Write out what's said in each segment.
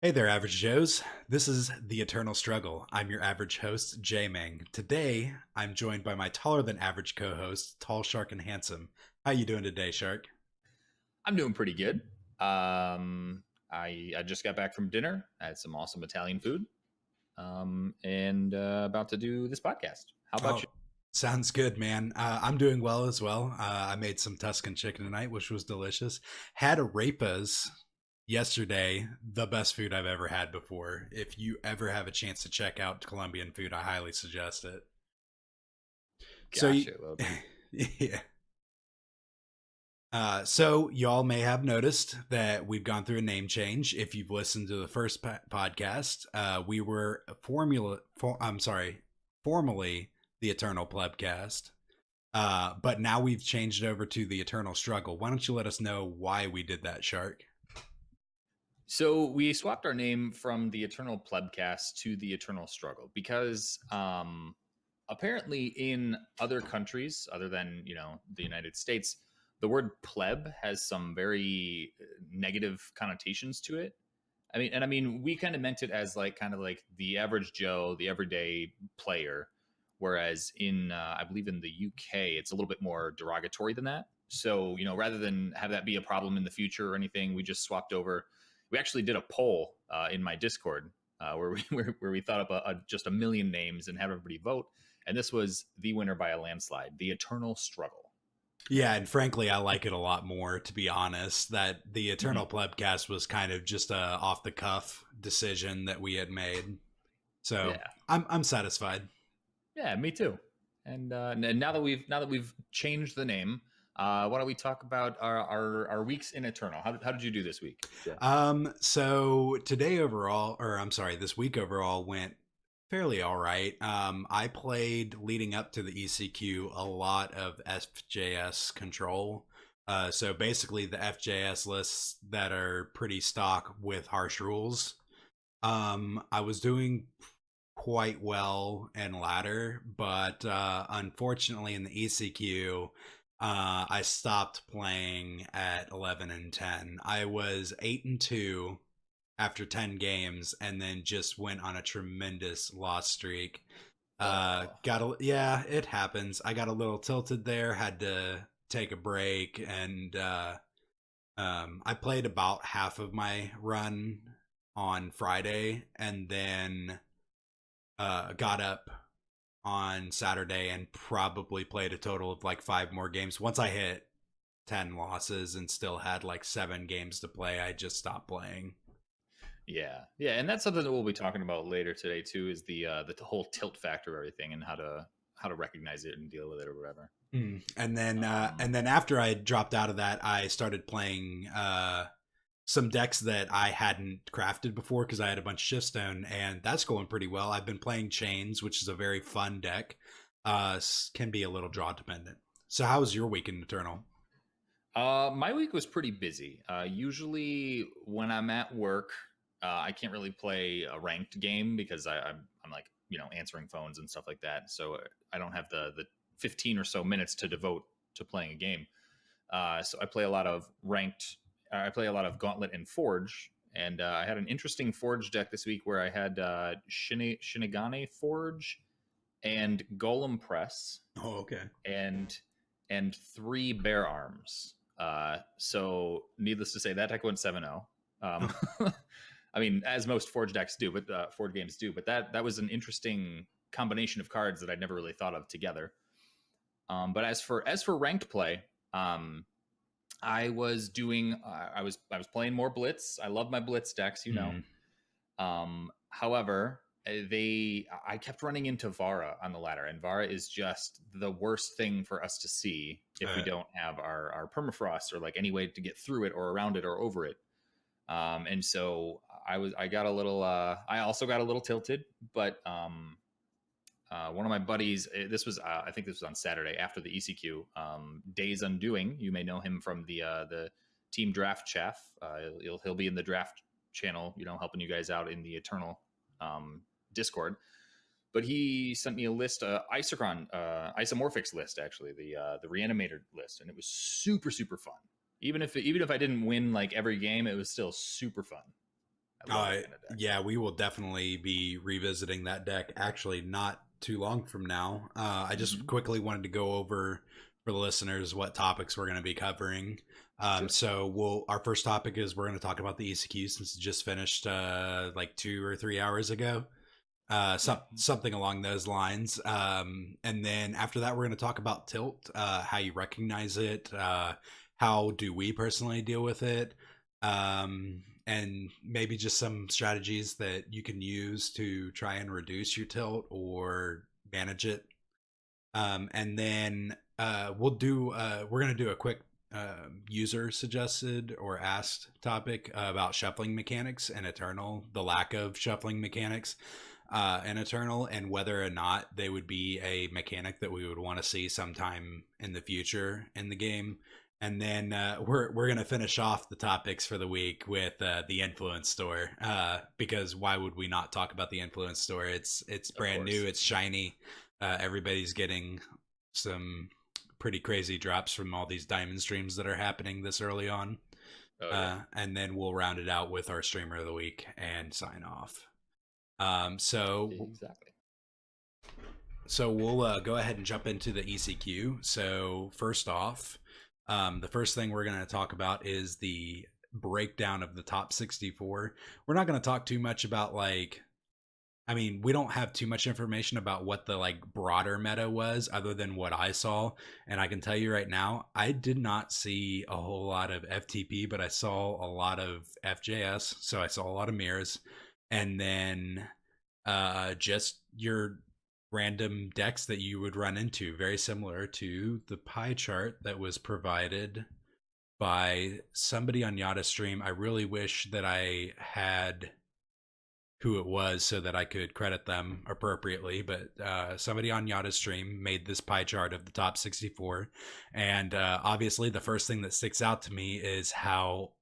Hey there, Average Joes. This is The Eternal Struggle. I'm your average host, Jaymang. Today, I'm joined by my taller than average co-host, Tall Shark and Handsome. How you doing today, Shark? I'm doing pretty good. I just got back from dinner. I had some awesome Italian food, and about to do this podcast. How about Oh, you? sounds good, man. I'm doing well as well. I made some Tuscan chicken tonight, which was delicious. Had arepas yesterday, the best food I've ever had before. If you ever have a chance to check out Colombian food, I highly suggest it. So, you, Gotcha. Well, yeah. So y'all may have noticed that we've gone through a name change. If you've listened to the first podcast, we were formally the Eternal Plebcast. But now we've changed over to the Eternal Struggle. Why don't you let us know why we did that, Shark? so we swapped our name from the Eternal Plebcast to the Eternal Struggle because apparently in other countries other than the United States, the word pleb has some very negative connotations to it. I mean, we kind of meant it as like kind of like the average Joe, the everyday player, whereas in I believe in the UK, it's a little bit more derogatory than that. So rather than have that be a problem in the future or anything, we just swapped over. We actually did a poll in my Discord where we where we thought up just a million names and had everybody vote, and this was the winner by a landslide: the Eternal Struggle. Yeah, and frankly, I like it a lot more, to be honest. That the Mhm. Eternal Plebcast was kind of just a off the cuff decision that we had made. So Yeah, I'm satisfied. yeah, me too. And now that we've changed the name, why don't we talk about our weeks in Eternal? How did you do this week? Yeah. So today overall, or I'm sorry, this week overall went fairly all right. I played leading up to the ECQ a lot of FJS control. So basically the FJS lists that are pretty stock with harsh rules. I was doing quite well in ladder, but unfortunately in the ECQ, I stopped playing at 11 and 10. I was 8 and 2 after 10 games, and then just went on a tremendous loss streak. Oh, Yeah, it happens. I got a little tilted there, had to take a break, and I played about half of my run on Friday, and then got up on Saturday and probably played a total of like five more games. Once I hit 10 losses and still had like seven games to play, I just stopped playing. yeah, yeah, and that's something that we'll be talking about later today too. Is the whole tilt factor of everything and how to recognize it and deal with it or whatever. And Um, then after I dropped out of that, I started playing some decks that I hadn't crafted before because I had a bunch of Shiftstone, and that's going pretty well. I've been playing Chains, which is a very fun deck. Can be a little draw dependent. So, how was your week in Eternal? my week was pretty busy. Usually, when I'm at work, I can't really play a ranked game because I'm like answering phones and stuff like that. So I don't have the 15 or so minutes to devote to playing a game. So I play a lot of ranked. I play a lot of Gauntlet and Forge, and I had an interesting Forge deck this week where I had Shinigane Forge and Golem Press Oh, okay. and three Bear Arms. So needless to say, that deck went 7-0. I mean, as most Forge decks do, but Forge games do. But that was an interesting combination of cards that I'd never really thought of together. But as for ranked play, I was doing I was playing more Blitz. I love my Blitz decks, you know. Mm. However, I kept running into Vara on the ladder, and Vara is just the worst thing for us to see if we Uh, don't have our permafrost or like any way to get through it or around it or over it. And so I got a little I also got a little tilted, but one of my buddies, this was I think this was on Saturday after the ECQ. Days Undoing, you may know him from the team draft chaff. He'll be in the draft channel, helping you guys out in the Eternal Discord. But he sent me a list, Isomorphics list, actually, the Reanimator list, and it was super super fun. Even if I didn't win like every game, it was still super fun. I love that kind of deck. Yeah, we will definitely be revisiting that deck. Actually, not too long from now. I just Hmm. quickly wanted to go over for the listeners what topics we're going to be covering. Sure. So our first topic is we're going to talk about the ECQ since it just finished like 2 or 3 hours ago. Yeah. Something along those lines. And then after that, we're going to talk about tilt, how you recognize it, how do we personally deal with it, and maybe just some strategies that you can use to try and reduce your tilt or manage it. And then we're going to do a quick user suggested or asked topic about shuffling mechanics and Eternal, the lack of shuffling mechanics in Eternal, and whether or not they would be a mechanic that we would want to see sometime in the future in the game. And then we're gonna finish off the topics for the week with the influence store, because why would we not talk about the influence store? It's Of brand new, course. it's shiny. Everybody's getting some pretty crazy drops from all these diamond streams that are happening this early on. Oh yeah. And then we'll round it out with our streamer of the week and sign off. Um, so Exactly. so we'll go ahead and jump into the ECQ. So first off, the first thing we're going to talk about is the breakdown of the top 64. We're not going to talk too much about we don't have too much information about what the like broader meta was other than what I saw. And I can tell you right now, I did not see a whole lot of FTP, but I saw a lot of FJS. So I saw a lot of mirrors. And then just your random decks that you would run into, very similar to the pie chart that was provided by somebody on Yada Stream. I really wish that I had who it was so that I could credit them appropriately, but somebody on Yada Stream made this pie chart of the top 64. And obviously, the first thing that sticks out to me is how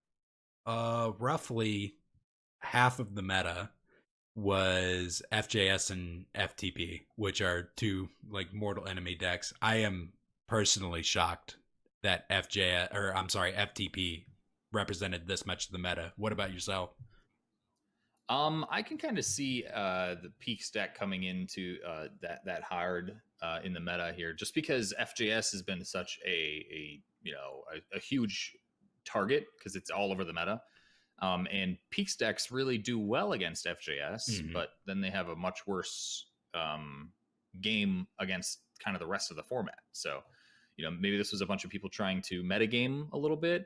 roughly half of the meta was FJS and FTP, which are two like mortal enemy decks. I am personally shocked that FTP represented this much of the meta. What about yourself? I can kind of see the peak stack coming into that hard in the meta here, just because FJS has been such a huge target because it's all over the meta. And peak stacks really do well against FJS, Mm-hmm. but then they have a much worse game against kind of the rest of the format. So, maybe this was a bunch of people trying to metagame a little bit.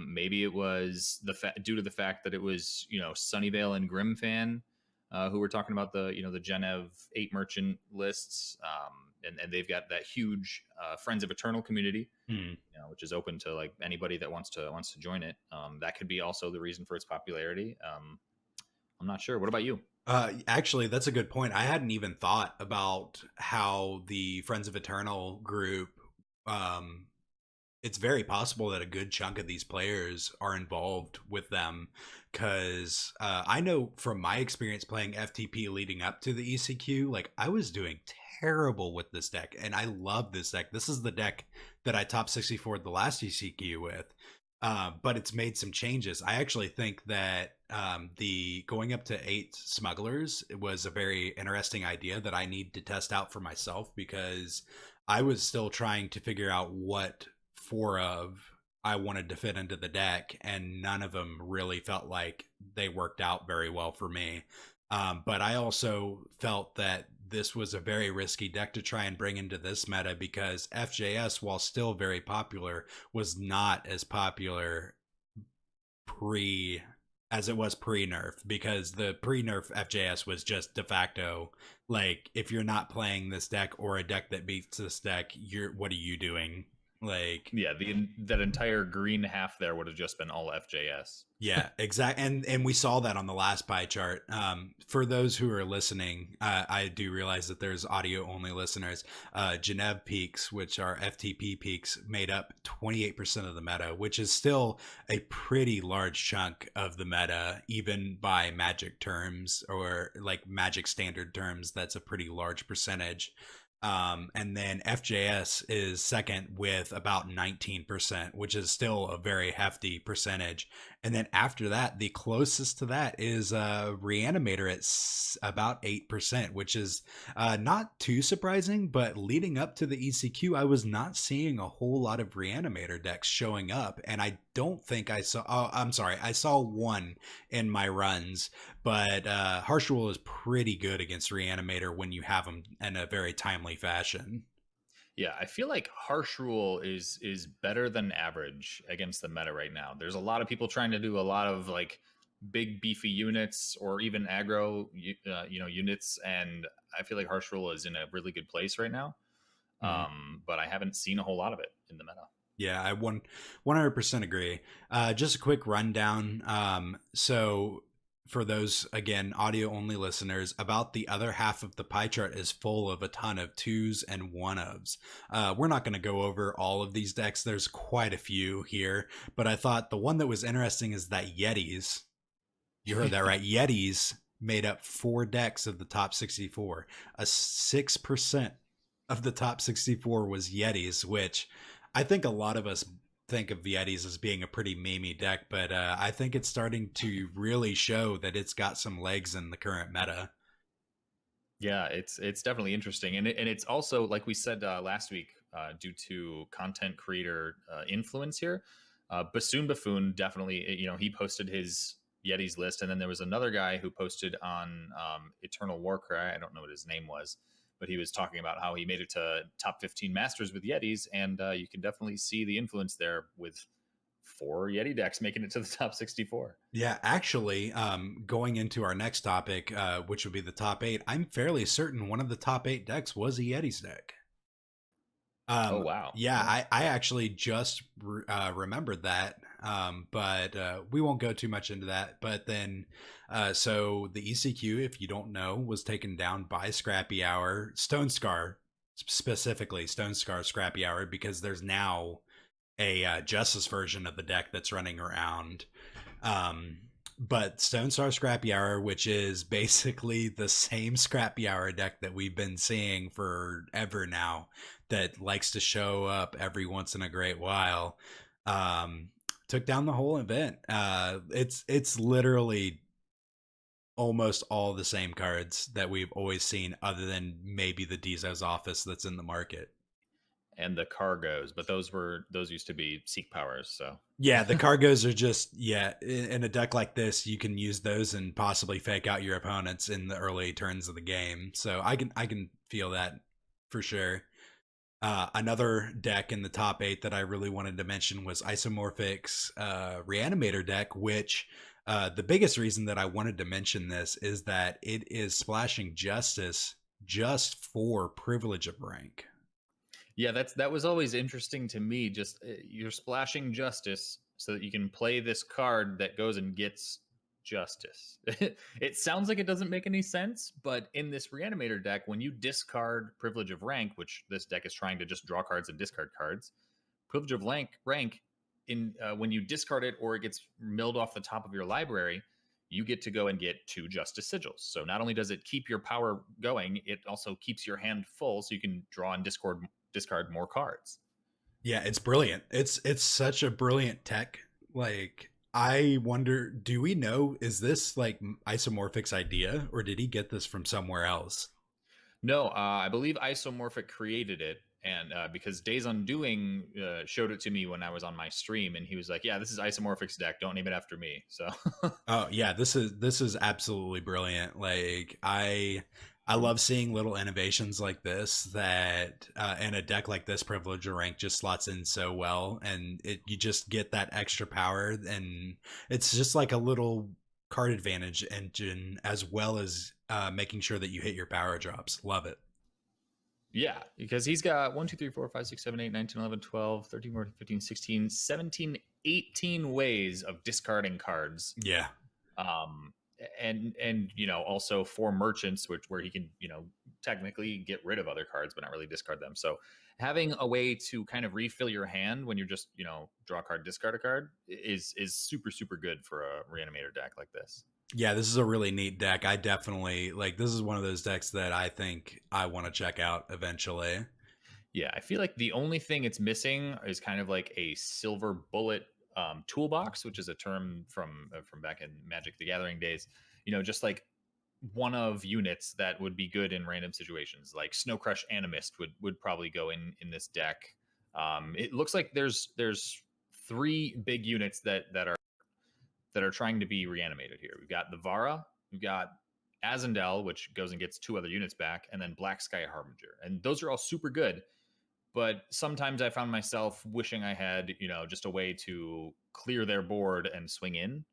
Maybe it was due to the fact that it was Sunnyvale and Grimfan who were talking about the Genev 8 merchant lists, and they've got that huge Friends of Eternal community, Mm. which is open to like anybody that wants to join it. That could be also the reason for its popularity. I'm not sure. What about you? Actually, that's a good point. I hadn't even thought about how the Friends of Eternal group. It's very possible that a good chunk of these players are involved with them, because I know from my experience playing FTP leading up to the ECQ, like I was doing terrible with this deck, and I love this deck. This is the deck that I top 64 the last ECQ with. But it's made some changes. I actually think that the going up to 8 smugglers was a very interesting idea that I need to test out for myself, because I was still trying to figure out what 4 of I wanted to fit into the deck, and none of them really felt like they worked out very well for me. But I also felt that this was a very risky deck to try and bring into this meta, because FJS, while still very popular, was not as popular pre as it was pre-nerf, because the pre-nerf FJS was just de facto like, if you're not playing this deck or a deck that beats this deck, what are you doing? Like, Yeah, that entire green half there would have just been all FJS. yeah, exactly. And we saw that on the last pie chart. For those who are listening, I do realize that there's audio only listeners. Genev peaks, which are FTP peaks, made up 28% of the meta, which is still a pretty large chunk of the meta, even by Magic terms or like Magic standard terms. That's a pretty large percentage. And then FJS is second with about 19%, which is still a very hefty percentage. And then after that, the closest to that is Reanimator at about 8%, which is not too surprising. But leading up to the ECQ, I was not seeing a whole lot of Reanimator decks showing up. And I don't think I saw, oh, I'm sorry, I saw one in my runs. But Harsh Rule is pretty good against Reanimator when you have them in a very timely fashion. Yeah, I feel like harsh rule is better than average against the meta right now. There's a lot of people trying to do a lot of like big beefy units or even aggro units, and I feel like harsh rule is in a really good place right now. Mhm. But I haven't seen a whole lot of it in the meta. Yeah, I 100% agree. Just a quick rundown. So, for those, again, audio only listeners, about the other half of the pie chart is full of a ton of twos and one ofs. We're not going to go over all of these decks. There's quite a few here, but I thought the one that was interesting is that Yetis. You heard that right. Yetis made up 4 decks of the top 64. A 6% of the top 64 was Yetis, which I think a lot of us think of Yetis as being a pretty memey deck, but I think it's starting to really show that it's got some legs in the current meta. Yeah, it's definitely interesting, and it's also like we said last week, due to content creator influence here. Bassoon Buffoon definitely, he posted his Yetis list, and then there was another guy who posted on Eternal Warcry. I don't know what his name was, but he was talking about how he made it to top 15 Masters with Yetis, and you can definitely see the influence there with 4 Yeti decks making it to the top 64. Yeah, actually, going into our next topic, which would be the top 8, I'm fairly certain one of the top 8 decks was a Yetis deck. Oh wow, Yeah, yeah. I actually just remembered that, but we won't go too much into that. But then, so the ECQ, if you don't know, was taken down by Scrappy Hour, Stone Scar, specifically Stone Scar Scrappy Hour, because there's now a Justice version of the deck that's running around. Um, but Stone Star Scrappy Hour, which is basically the same Scrappy Hour deck that we've been seeing forever now, that likes to show up every once in a great while, um, took down the whole event. It's literally almost all the same cards that we've always seen, other than maybe the Dizo's office that's in the market. And the cargoes, but those used to be seek powers. So Yeah, the cargoes are just, yeah, in a deck like this, you can use those and possibly fake out your opponents in the early turns of the game. So I can feel that for sure. Another deck in the top 8 that I really wanted to mention was Isomorphic's Reanimator deck, which the biggest reason that I wanted to mention this is that it is splashing Justice just for Privilege of Rank. yeah, that was always interesting to me. Just you're splashing justice so that you can play this card that goes and gets justice. It sounds like it doesn't make any sense, but in this reanimator deck, when you discard privilege of rank, which this deck is trying to just draw cards and discard cards, privilege of rank in when you discard it or it gets milled off the top of your library, you get to go and get 2 justice sigils. So not only does it keep your power going, it also keeps your hand full so you can draw and discard more cards. Yeah, it's brilliant. It's such a brilliant tech. Like, I wonder, do we know, is this like Isomorphic's idea, or did he get this from somewhere else? No, I believe Isomorphic created it, and because Days Undoing showed it to me when I was on my stream, and he was like, "Yeah, this is Isomorphic's deck. Don't name it after me." So, Oh yeah, this is absolutely brilliant. Like, I love seeing little innovations like this, that and a deck like this, Privilege of Rank, just slots in so well, and you just get that extra power, and it's just like a little card advantage engine, as well as making sure that you hit your power drops. Love it. yeah, because he's got 1, 2, 3, 4, 5, 6, 7, 8, 9, 10, 11, 12, 13, 14, 15, 16, 17, 18 ways of discarding cards. Yeah. Um, and also for merchants, where he can technically get rid of other cards but not really discard them. So having a way to kind of refill your hand when you're just draw a card, discard a card is super super good for a reanimator deck like this. Yeah, this is a really neat deck. I definitely like, this is one of those decks that I think I want to check out eventually. Yeah, I feel like the only thing it's missing is kind of like a silver bullet toolbox, which is a term from back in Magic the Gathering days. Just like one of units that would be good in random situations, like Snow Crush Animist would probably go in this deck. It looks like there's three big units that are trying to be reanimated here. We've got the Vara, we've got Azendel, which goes and gets two other units back, and then Black Sky Harbinger. And those are all super good. But sometimes I found myself wishing I had, just a way to clear their board and swing in.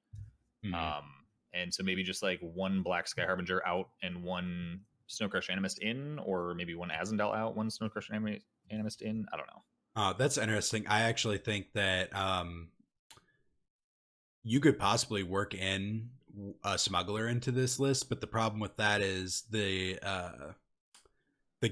Mhm. And so maybe just like one Black Sky Harbinger out and one Snow Crush Animist in, or maybe one Azendel out, one Snow Crush Animist in. I don't know. That's interesting. I actually think that you could possibly work in a smuggler into this list, but the problem with that is the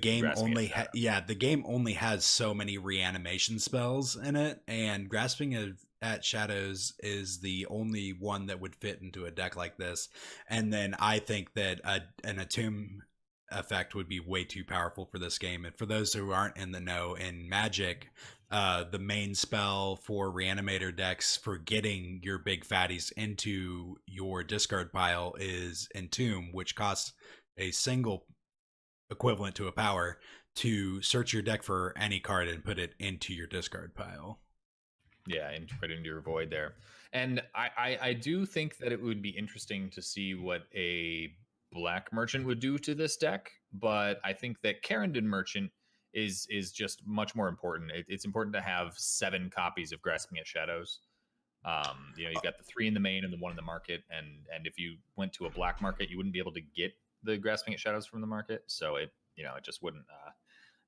game only the game only has so many reanimation spells in it, and grasping at shadows is the only one that would fit into a deck like this. And then I think that an attune effect would be way too powerful for this game. And for those who aren't in the know, in Magic, the main spell for reanimator decks for getting your big fatties into your discard pile is Entomb, which costs a single equivalent to a power to search your deck for any card and put it into your discard pile. Yeah, and put into your void there. And I do think that it would be interesting to see what a black merchant would do to this deck, but I think that Carandon Merchant is just much more important. It's important to have 7 copies of Grasping at Shadows. You've got the 3 in the main and the 1 in the market, and if you went to a black market, you wouldn't be able to get the Grasping at Shadows from the market, so it just wouldn't. I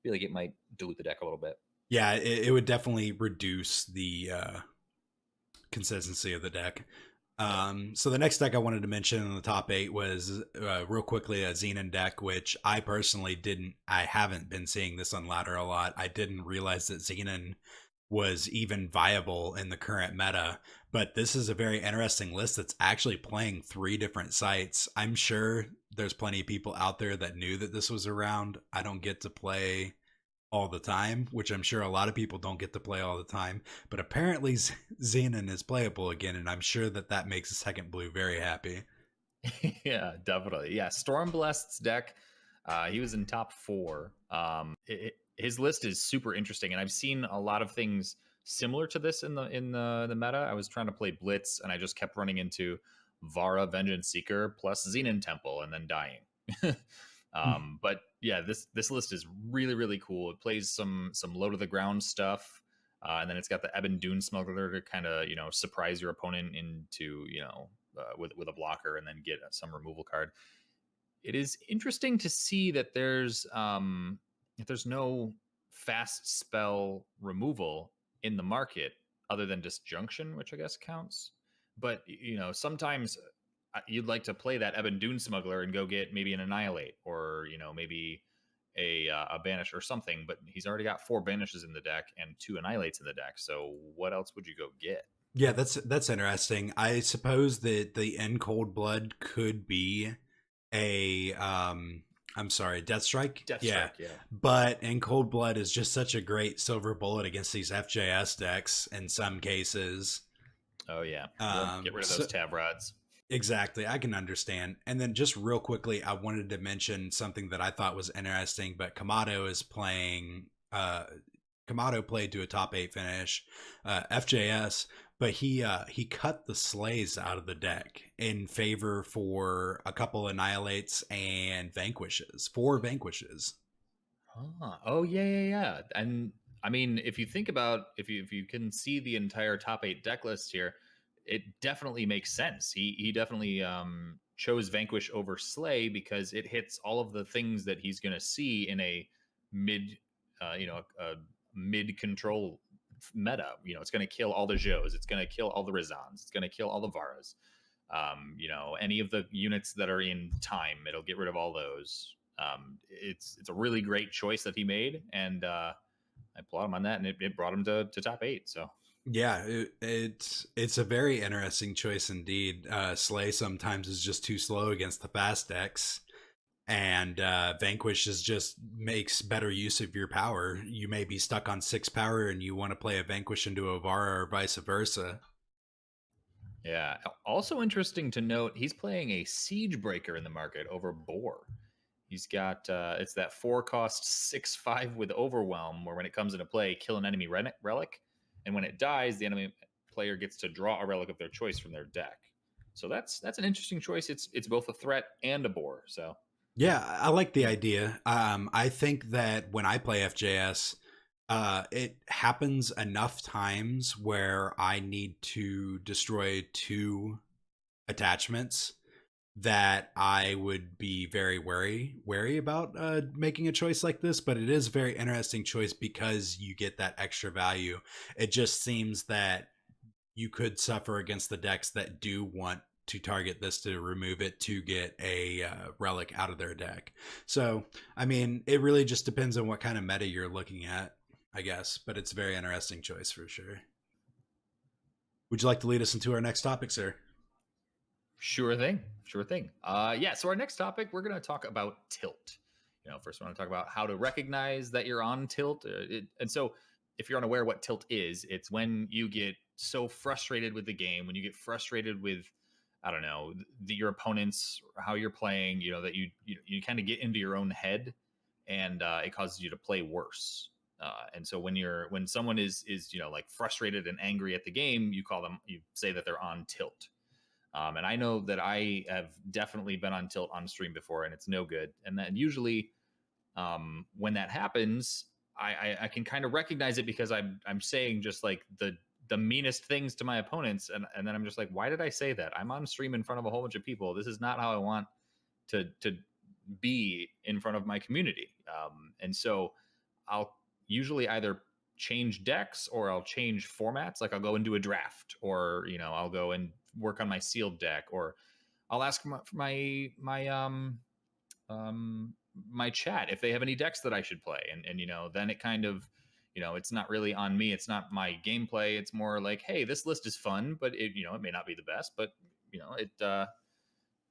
feel like it might dilute the deck a little bit. Yeah, it would definitely reduce the consistency of the deck. So the next deck I wanted to mention in the top 8 was real quickly a Xenon deck, which I personally I haven't been seeing this on ladder a lot. I didn't realize that Xenon was even viable in the current meta, but this is a very interesting list that's actually playing 3 different sites. I'm sure there's plenty of people out there that knew that this was around. I don't get to play all the time, which I'm sure a lot of people don't get to play all the time, but apparently Xenon is playable again, and I'm sure that makes the Second Blue very happy. Yeah, definitely. Yeah, Stormblast's deck, he was in top 4. His list is super interesting, and I've seen a lot of things similar to this in the meta. I was trying to play Blitz, and I just kept running into Vara Vengeance Seeker plus Xenon Temple, and then dying. But yeah, this list is really, really cool. It plays some low to the ground stuff, and then it's got the Ebon Dune Smuggler to kind of surprise your opponent into with a blocker, and then get some removal card. It is interesting to see that there's no fast spell removal in the market other than Disjunction, which I guess counts. But sometimes you'd like to play that Ebon Dune Smuggler and go get maybe an Annihilate, or maybe a Banish or something. But he's already got 4 Banishes in the deck and 2 Annihilates in the deck. So what else would you go get? Yeah, that's interesting. I suppose that the End Cold Blood could be a I'm sorry, Deathstrike. Yeah. But in Cold Blood is just such a great silver bullet against these FJS decks in some cases. Oh yeah, get rid of those tab rods. Exactly, I can understand. And then just real quickly, I wanted to mention something that I thought was interesting. But Kamado is playing. Kamado played to a top 8 finish, FJS, but he cut the Slays out of the deck in favor for a couple Annihilates and Vanquishes, 4 Vanquishes. Oh yeah. And I mean, if you think about if you can see the entire top 8 deck list here, it definitely makes sense. He definitely chose Vanquish over Slay because it hits all of the things that he's going to see in a mid, a mid control meta. It's going to kill all the Joes. It's going to kill all the Rizans. It's going to kill all the Varas. Any of the units that are in time, it'll get rid of all those. It's a really great choice that he made, and I applaud him on that. And it brought him to top 8. So. Yeah, it's a very interesting choice indeed. Slay sometimes is just too slow against the fast decks, and Vanquish just makes better use of your power. You may be stuck on 6 power and you want to play a Vanquish into a Vara or vice versa. Yeah. Also interesting to note, he's playing a siege breaker in the market over boar. He's got it's that 4 cost 6/5 with overwhelm, where when it comes into play, kill an enemy relic, and when it dies, the enemy player gets to draw a relic of their choice from their deck. So that's an interesting choice. It's both a threat and a bore. So Yeah, I like the yeah. idea. I think that when I play FJS, it happens enough times where I need to destroy two attachments that I would be very wary about making a choice like this. But it is a very interesting choice because you get that extra value. It just seems that you could suffer against the decks that do want to target this to remove it to get a relic out of their deck. So, I mean, it really just depends on what kind of meta you're looking at, I guess. But it's a very interesting choice for sure. Would you like to lead us into our next topic, sir? Sure thing. Sure thing. Yeah. So our next topic, we're going to talk about tilt. First, I want to talk about how to recognize that you're on tilt. And so, if you're unaware what tilt is, it's when you get so frustrated with the game, when you get frustrated with, I don't know, your opponents, how you're playing. That you kind of get into your own head, and it causes you to play worse. And so when someone is like frustrated and angry at the game, you say that they're on tilt. And I know that I have definitely been on tilt on stream before, and it's no good. And then usually, when that happens, I can kind of recognize it because I'm saying just like the meanest things to my opponents, and then I'm just like, why did I say that? I'm on stream in front of a whole bunch of people. This is not how I want to be in front of my community. And so I'll usually either change decks or I'll change formats. Like I'll go and do a draft, or I'll go and work on my sealed deck, or I'll ask um my chat if they have any decks that I should play, and then it kind of it's not really on me. It's not my gameplay. It's more like, hey, this list is fun, but it may not be the best, but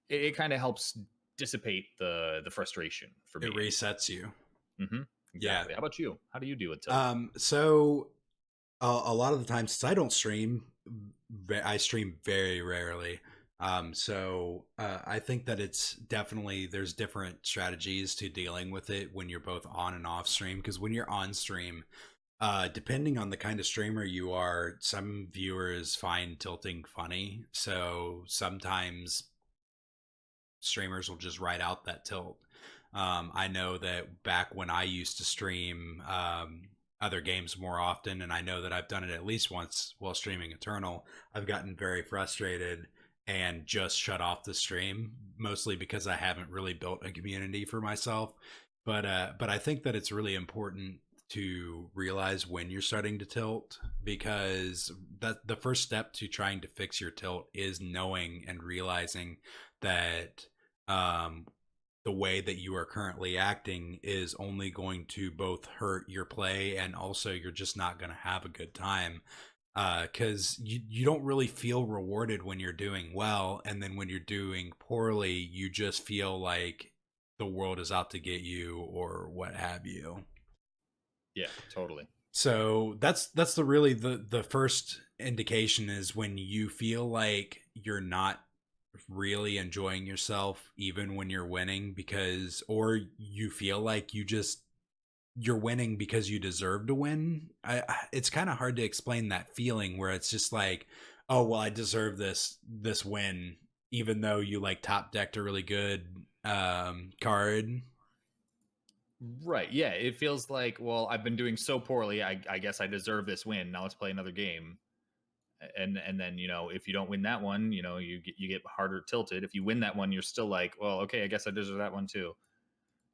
it kind of helps dissipate the frustration for It me. resets you. Mm-hmm. Yeah. Exactly. How about you? How do you deal with tilt? So a lot of the times, since I don't stream, I stream very rarely. I think that it's definitely there's different strategies to dealing with it when you're both on and off stream. Because when you're on stream, depending on the kind of streamer you are, some viewers find tilting funny. So sometimes streamers will just write out that tilt. I know that back when I used to stream other games more often, and I know that I've done it at least once while streaming Eternal, I've gotten very frustrated and just shut off the stream, mostly because I haven't really built a community for myself. But I think that it's really important to realize when you're starting to tilt, because that the first step to trying to fix your tilt is knowing and realizing that um, the way that you are currently acting is only going to both hurt your play and also you're just not going to have a good time, because you don't really feel rewarded when you're doing well, and then when you're doing poorly you just feel like the world is out to get you or what have you. Yeah, totally. So that's the first indication is when you feel like you're not really enjoying yourself even when you're winning, because or you feel like you're winning because you deserve to win. It's kind of hard to explain that feeling where it's just like, oh well, I deserve this win even though you like top decked a really good card. Right. Yeah. It feels like, well, I've been doing so poorly. I guess I deserve this win. Now let's play another game. And then if you don't win that one, you get harder tilted. If you win that one, you're still like, well, okay, I guess I deserve that one too.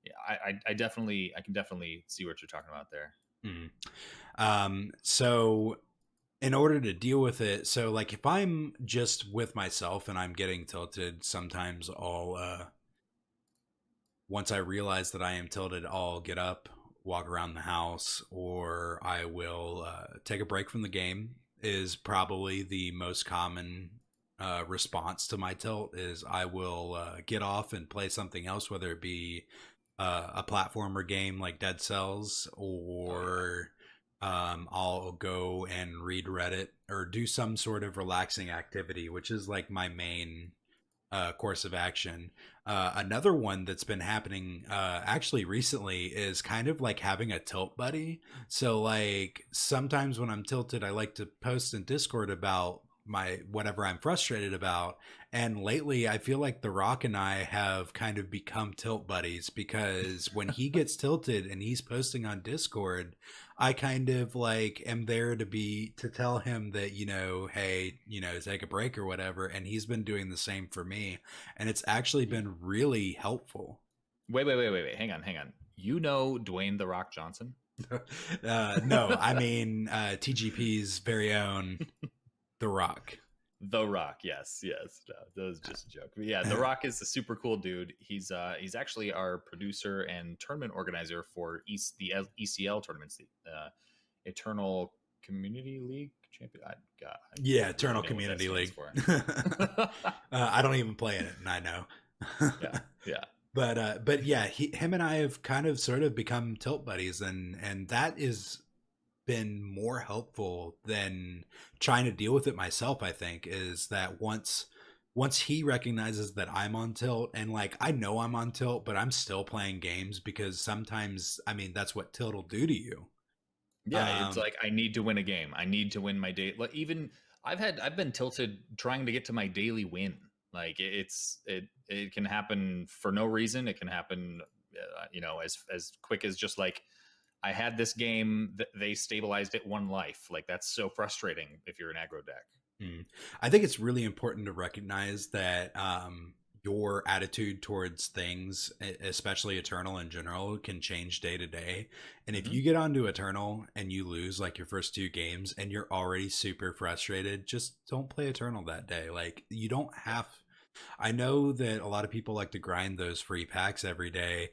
Yeah, I can definitely see what you're talking about there. Mm. So in order to deal with it, so like if I'm just with myself and I'm getting tilted, sometimes I'll once I realize that I am tilted, I'll get up, walk around the house, or I will take a break from the game. Is probably the most common response to my tilt. Is I will get off and play something else, whether it be a platformer game like Dead Cells Oh yeah. or I'll go and read Reddit or do some sort of relaxing activity, which is like my main course of action. Another one that's been happening actually recently is kind of like having a tilt buddy. So like sometimes when I'm tilted, I like to post in Discord about my whatever I'm frustrated about. And lately I feel like The Rock and I have kind of become tilt buddies because when he gets tilted and he's posting on Discord, I kind of like am there to tell him that, hey, take a break or whatever. And he's been doing the same for me. And it's actually been really helpful. Wait. Hang on. You know Dwayne The Rock Johnson? No, I mean, TGP's very own The Rock. The Rock, yes. No, that was just a joke. But yeah, The Rock is a super cool dude. He's actually our producer and tournament organizer for the ECL tournaments, the Eternal Community League champion. Yeah, Eternal Community League. I don't even play in it, and I know. Yeah. But yeah, him and I have kind of sort of become tilt buddies, and that is been more helpful than trying to deal with it myself. I think is that once he recognizes that I'm on tilt, and like I know I'm on tilt, but I'm still playing games because sometimes, I mean, that's what tilt will do to you. Yeah, it's like I need to win a game. I need to win my day. Like even I've been tilted trying to get to my daily win. Like it can happen for no reason. It can happen, as quick as just like I had this game that they stabilized it one life. Like that's so frustrating if you're an aggro deck. I think it's really important to recognize that your attitude towards things, especially Eternal in general, can change day to day. And if you get onto Eternal and you lose like your first two games and you're already super frustrated, just don't play Eternal that day. Like you don't have. I know that a lot of people like to grind those free packs every day.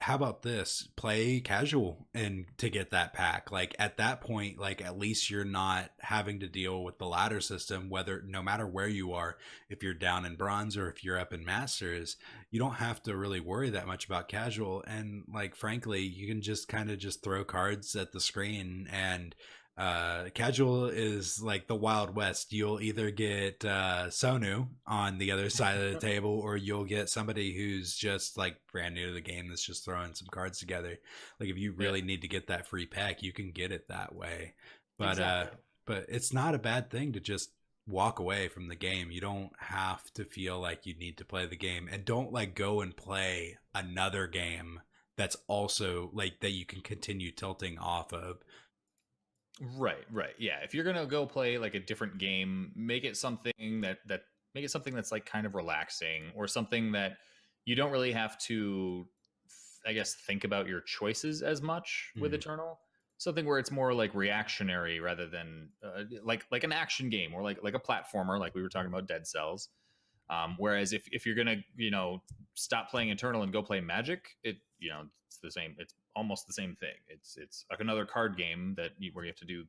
How about this? Play casual and to get that pack. Like at that point, like at least you're not having to deal with the ladder system, whether no matter where you are, if you're down in bronze or if you're up in masters, you don't have to really worry that much about casual. And like frankly, you can just kind of just throw cards at the screen, and casual is like the Wild West. You'll either get Sonu on the other side of the table, or you'll get somebody who's just like brand new to the game that's just throwing some cards together. Like if you really need to get that free pack, you can get it that way. But exactly. But it's not a bad thing to just walk away from the game. You don't have to feel like you need to play the game, and don't like go and play another game that's also like that you can continue tilting off of. Right. Yeah. If you're gonna go play like a different game, make it something make it something that's like kind of relaxing, or something that you don't really have to, I guess, think about your choices as much with Eternal. Something where it's more like reactionary rather than like an action game, or like a platformer, like we were talking about Dead Cells. Whereas if you're gonna stop playing Eternal and go play Magic, it's the same. It's almost the same thing. It's like another card game where you have to do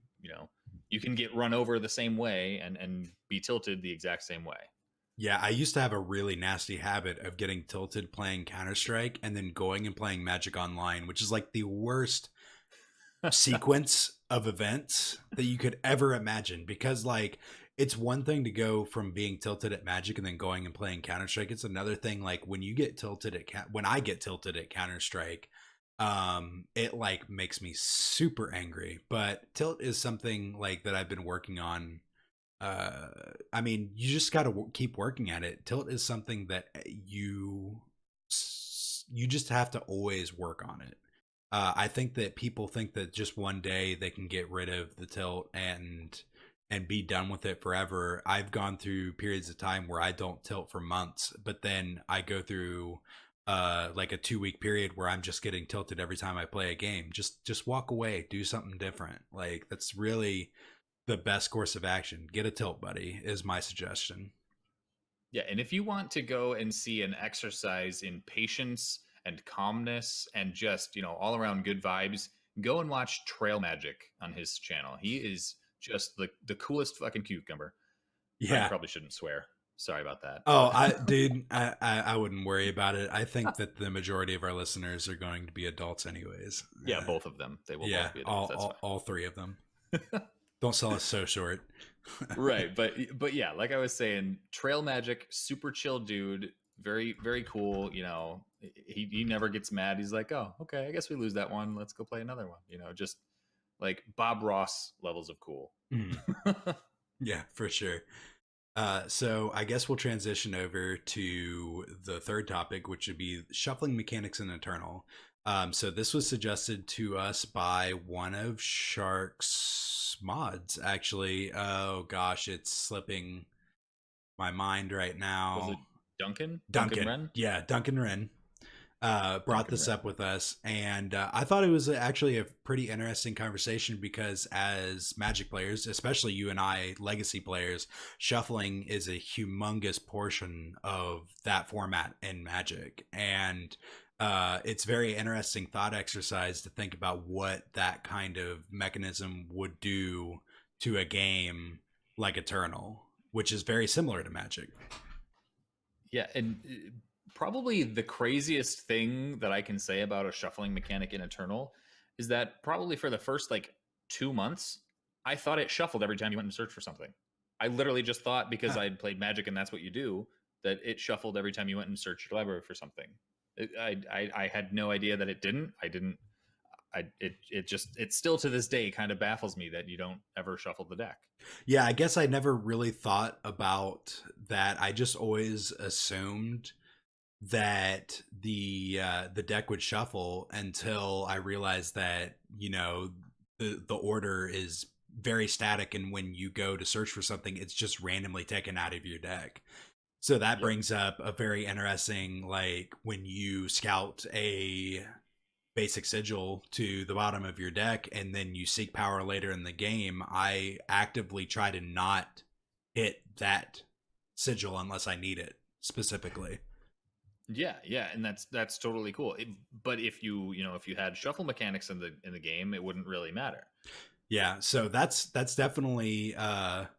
you can get run over the same way and be tilted the exact same way. Yeah, I used to have a really nasty habit of getting tilted playing Counter-Strike and then going and playing Magic Online, which is like the worst sequence of events that you could ever imagine, because like it's one thing to go from being tilted at Magic and then going and playing Counter-Strike. It's another thing like when you get tilted when I get tilted at Counter-Strike, it like makes me super angry. But tilt is something like that I've been working on. I mean, you just got to keep working at it. Tilt is something that you just have to always work on it. I think that people think that just one day they can get rid of the tilt and be done with it forever. I've gone through periods of time where I don't tilt for months, but then I go through like a 2 week period where I'm just getting tilted every time I play a game. Just walk away, do something different. Like that's really the best course of action. Get a tilt buddy is my suggestion. Yeah, and if you want to go and see an exercise in patience and calmness and just, all around good vibes, go and watch Trail Magic on his channel. He is just the coolest fucking cucumber. I Yeah. probably shouldn't swear. Sorry about that. Oh, But I wouldn't worry about it. I think that the majority of our listeners are going to be adults anyways. yeah, both of them. They will Yeah, both be adults. That's fine. all three of them. Don't sell us so short. Right, but yeah, like I was saying, Trail Magic, super chill dude, very very cool. You know, he never gets mad. He's like, oh, okay, I guess we lose that one. Let's go play another one. You know, just like Bob Ross levels of cool. Mm, yeah, for sure. So I guess we'll transition over to the third topic, which would be shuffling mechanics in Eternal. So this was suggested to us by one of Shark's mods, actually. Oh gosh, it's slipping my mind right Was it now. Duncan? Duncan Duncan. Wren? Yeah, Duncan Wren brought Duncan this Wren. up with us, and I thought it was actually a pretty interesting conversation because, as Magic players, especially you and I, Legacy players, shuffling is a humongous portion of that format in Magic, and it's very interesting thought exercise to think about what that kind of mechanism would do to a game like Eternal, which is very similar to Magic. Yeah, and probably the craziest thing that I can say about a shuffling mechanic in Eternal is that probably for the first like 2 months, I thought it shuffled every time you went and searched for something. I literally just thought because Huh. I'd played Magic and that's what you do, that it shuffled every time you went and searched your library for something. I had no idea that it didn't. I didn't. It just it still to this day kind of baffles me that you don't ever shuffle the deck. Yeah, I guess I never really thought about that. I just always assumed that the deck would shuffle until I realized that, you know, the order is very static, and when you go to search for something, it's just randomly taken out of your deck. So that Yep. brings up a very interesting, like when you scout a basic sigil to the bottom of your deck and then you seek power later in the game, I actively try to not hit that sigil unless I need it specifically. Yeah, and that's totally cool. But if if you had shuffle mechanics in the game, it wouldn't really matter. Yeah, so that's definitely a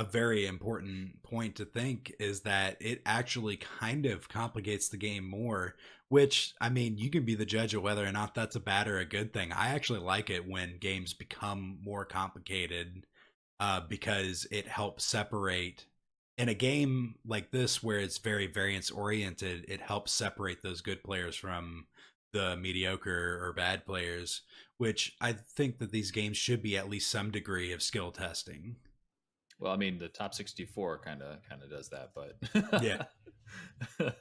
very important point to think, is that it actually kind of complicates the game more, which, I mean, you can be the judge of whether or not that's a bad or a good thing. I actually like it when games become more complicated, because it helps separate, in a game like this where it's very variance oriented, it helps separate those good players from the mediocre or bad players, which I think that these games should be at least some degree of skill testing. Well, I mean, the top 64 kind of does that, Yeah. but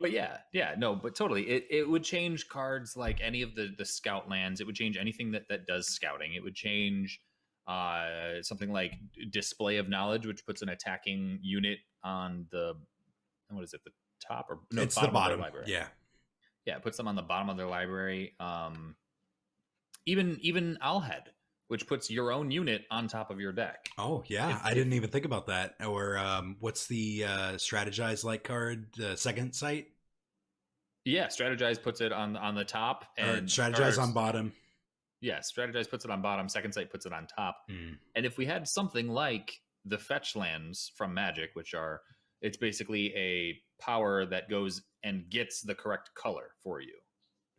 but yeah, no, but totally, it would change cards like any of the scout lands. It would change anything that does scouting. It would change something like display of knowledge, which puts an attacking unit on the what is it, the top or no It's the bottom of their bottom. library. Yeah. Yeah, it puts them on the bottom of their library. Even Owlhead, which puts your own unit on top of your deck. Oh, yeah. I didn't even think about that. Or what's the strategize like card? Second sight? Yeah, Strategize puts it on the top, Or and strategize on bottom? yeah, Strategize puts it on bottom. Second Sight puts it on top. Mm. And if we had something like the fetch lands from Magic, which are it's basically a power that goes and gets the correct color for you.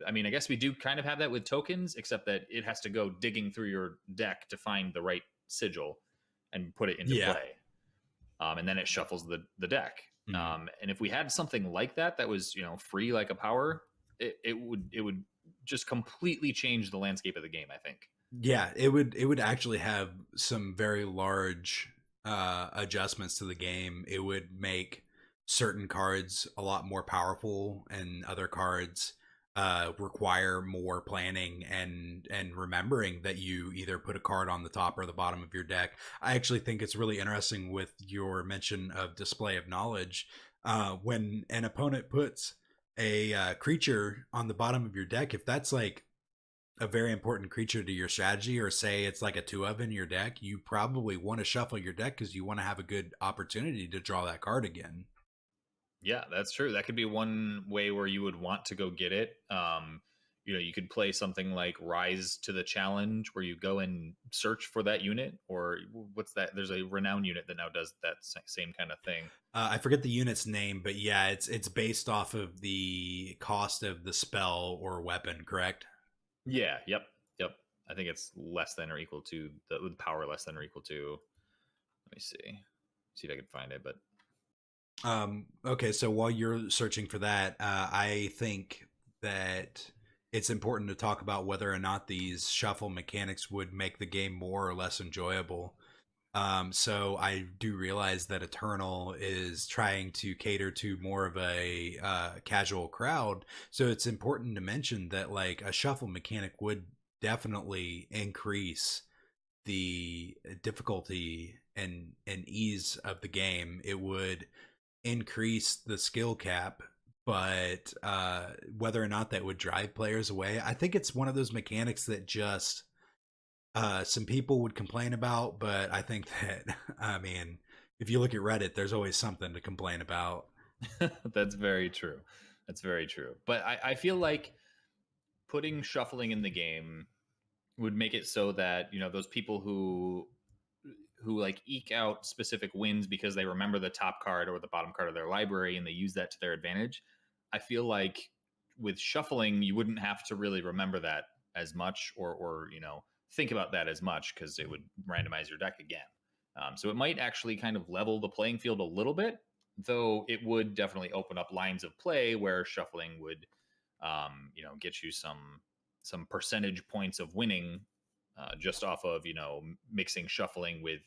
I mean, I guess we do kind of have that with tokens, except that it has to go digging through your deck to find the right sigil and put it into Yeah. play. And then it shuffles the deck. Mm. And if we had something like that was free like a power, it would just completely change the landscape of the game, I think. Yeah, it would actually have some very large adjustments to the game. It would make certain cards a lot more powerful, and other cards require more planning and remembering that you either put a card on the top or the bottom of your deck. I actually think it's really interesting with your mention of display of knowledge. When an opponent puts a creature on the bottom of your deck, if that's like a very important creature to your strategy, or say it's like a 2 of in your deck, you probably want to shuffle your deck because you want to have a good opportunity to draw that card again. Yeah, that's true. That could be one way where you would want to go get it. you could play something like Rise to the Challenge, where you go and search for that unit, or what's that? There's a renown unit that now does that same kind of thing. I forget the unit's name, but yeah, it's based off of the cost of the spell or weapon, correct? Yeah. Yep. Yep. I think it's less than or equal to the power less than or equal to. Let me see if I can find it. But Okay, so while you're searching for that, I think that it's important to talk about whether or not these shuffle mechanics would make the game more or less enjoyable. So I do realize that Eternal is trying to cater to more of a casual crowd. So it's important to mention that like a shuffle mechanic would definitely increase the difficulty and ease of the game. It would increase the skill cap, but whether or not that would drive players away, I think it's one of those mechanics that just some people would complain about, but I think that, I mean, if you look at Reddit, there's always something to complain about. that's very true. That's very true. But I feel like putting shuffling in the game would make it so that those people who like eke out specific wins because they remember the top card or the bottom card of their library and they use that to their advantage. I feel like with shuffling, you wouldn't have to really remember that as much, or think about that as much, because it would randomize your deck again. So it might actually kind of level the playing field a little bit, though it would definitely open up lines of play where shuffling would get you some percentage points of winning, just off of mixing shuffling with,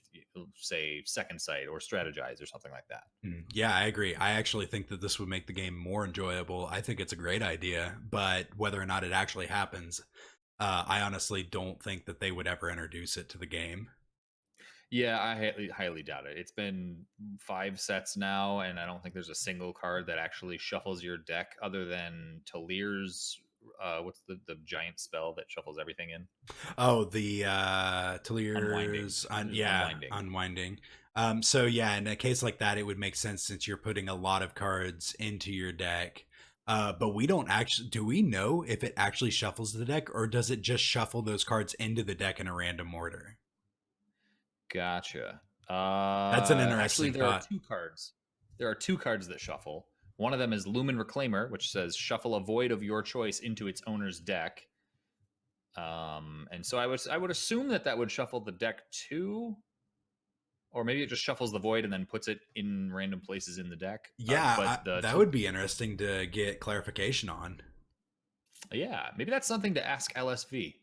say, second sight or strategize or something like that. Yeah, I agree. I actually think that this would make the game more enjoyable. I think it's a great idea, but whether or not it actually happens, I honestly don't think that they would ever introduce it to the game. Yeah, I highly doubt it. It's been 5 sets now, and I don't think there's a single card that actually shuffles your deck other than Talir's. What's the giant spell that shuffles everything in? Oh, the Unwinding. Talier's There's yeah, unwinding. unwinding. So yeah, in a case like that, it would make sense since you're putting a lot of cards into your deck. But we don't actually. Do we know if it actually shuffles the deck, or does it just shuffle those cards into the deck in a random order? Gotcha. That's an Actually, interesting there are thought. two cards. There are two cards that shuffle. One of them is Lumen Reclaimer, which says shuffle a void of your choice into its owner's deck. And so I would assume that would shuffle the deck too, or maybe it just shuffles the void and then puts it in random places in the deck. Yeah, But the that would be interesting to get clarification on. yeah, maybe that's something to ask LSV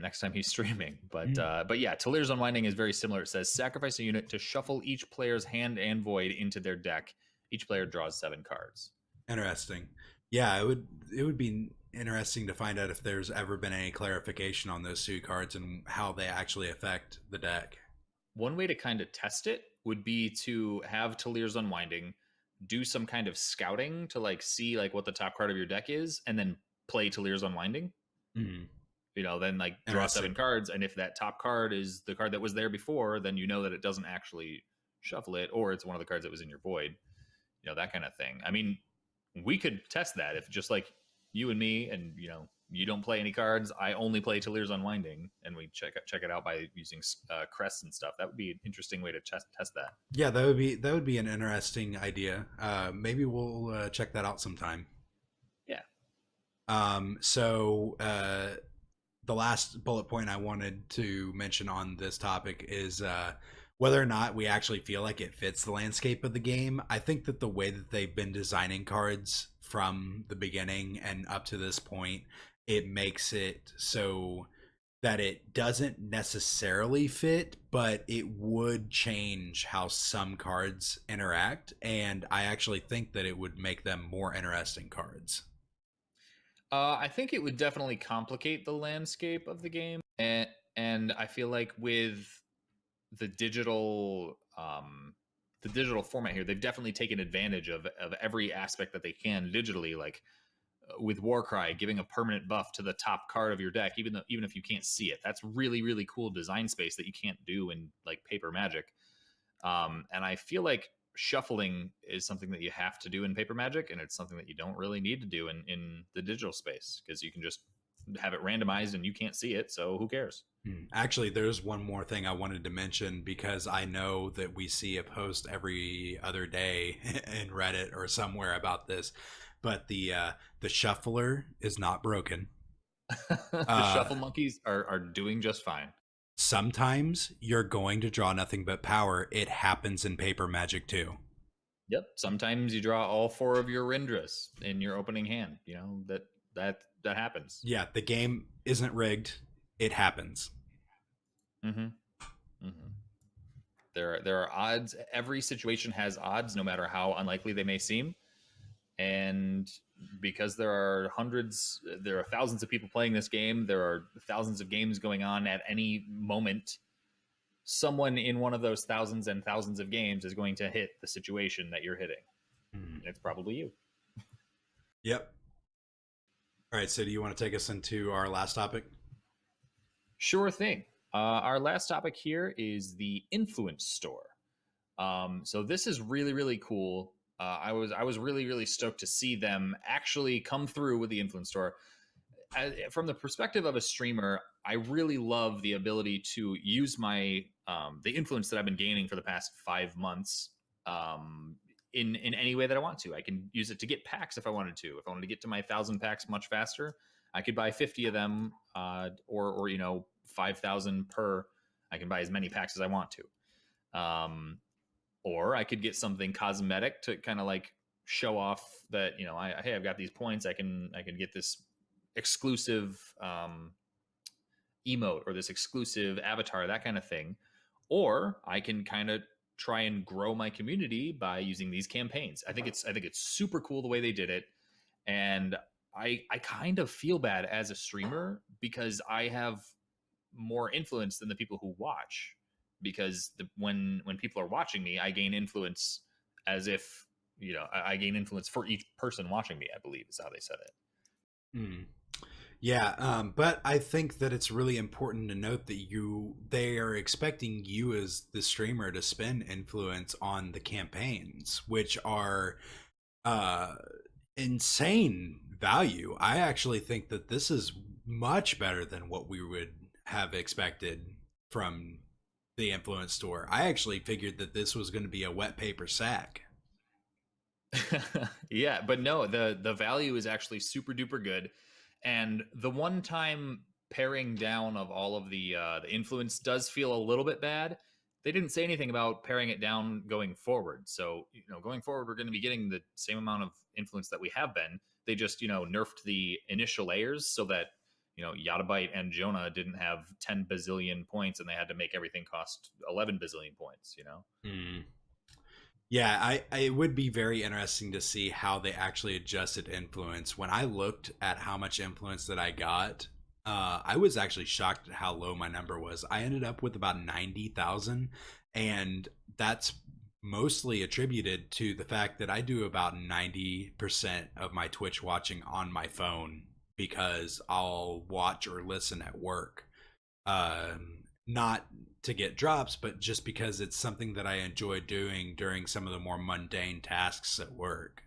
next time he's streaming. But Mm. but yeah, Talir's Unwinding is very similar. It says sacrifice a unit to shuffle each player's hand and void into their deck. Each player draws 7 cards. Interesting. Yeah, it would be interesting to find out if there's ever been any clarification on those two cards and how they actually affect the deck. One way to kind of test it would be to have Talir's Unwinding, do some kind of scouting to like see like what the top card of your deck is, and then play Talir's Unwinding. Mm. Then like draw 7 Interesting. cards, and if that top card is the card that was there before, then that it doesn't actually shuffle it, or it's one of the cards that was in your void. That kind of thing. I mean, we could test that if just like you and me, and you don't play any cards, I only play Talir's Unwinding, and we check it out by using crests and stuff. That would be an interesting way to test that. Yeah, that would be an interesting idea. Maybe we'll check that out sometime. Yeah. So the last bullet point I wanted to mention on this topic is whether or not we actually feel like it fits the landscape of the game. I think that the way that they've been designing cards from the beginning and up to this point, it makes it so that it doesn't necessarily fit, but it would change how some cards interact. And I actually think that it would make them more interesting cards. I think it would definitely complicate the landscape of the game, and I feel like with the digital format here, they've definitely taken advantage of every aspect that they can digitally, like with Warcry giving a permanent buff to the top card of your deck, even if you can't see it. That's really, really cool design space that you can't do in like paper Magic. And I feel like shuffling is something that you have to do in Paper Magic, and it's something that you don't really need to do in the digital space, because you can just have it randomized and you can't see it, so who cares? Actually, there's one more thing I wanted to mention, because I know that we see a post every other day in Reddit or somewhere about this, but the shuffler is not broken. The Uh, shuffle monkeys are doing just fine. Sometimes you're going to draw nothing but power. It happens in Paper Magic too. Yep. Sometimes you draw all four of your Rindras in your opening hand. You know, that happens. Yeah, the game isn't rigged. It happens. Mm-hmm. Mm-hmm. There are odds. Every situation has odds, no matter how unlikely they may seem. And because there are thousands of people playing this game, there are thousands of games going on at any moment. Someone in one of those thousands and thousands of games is going to hit the situation that you're hitting. And it's probably you. Yep. All right. So, do you want to take us into our last topic? Sure thing. Our last topic here is the influence store. So this is really, really cool. I was really, really stoked to see them actually come through with the influence store. From the perspective of a streamer, I really love the ability to use my the influence that I've been gaining for the past 5 months in any way that I want to. I can use it to get packs if I wanted to. If I wanted to get to my 1,000 packs much faster, I could buy 50 of them, or 5,000 per. I can buy as many packs as I want to. Or I could get something cosmetic to kind of like show off that, hey, I've got these points. I can get this exclusive emote or this exclusive avatar, that kind of thing. Or I can kind of try and grow my community by using these campaigns. I think it's super cool the way they did it. And I kind of feel bad as a streamer because I have more influence than the people who watch, because when people are watching me, I gain influence as if I gain influence for each person watching me, I believe is how they said it. Yeah, but I think that it's really important to note that they are expecting you as the streamer to spend influence on the campaigns, which are uh, insane value. I actually think that this is much better than what we would have expected from the influence store. I actually figured that this was going to be a wet paper sack. Yeah, but no, the value is actually super duper good. And the one time paring down of all of the influence does feel a little bit bad. They didn't say anything about paring it down going forward. So, going forward, we're going to be getting the same amount of influence that we have been. They just, nerfed the initial layers so that, Yodabite and Jonah didn't have 10 bazillion points and they had to make everything cost 11 bazillion points, Yeah, it would be very interesting to see how they actually adjusted influence. When I looked at how much influence that I got, I was actually shocked at how low my number was. I ended up with about 90,000, and that's mostly attributed to the fact that I do about 90% of my Twitch watching on my phone, because I'll watch or listen at work. Not to get drops, but just because it's something that I enjoy doing during some of the more mundane tasks at work.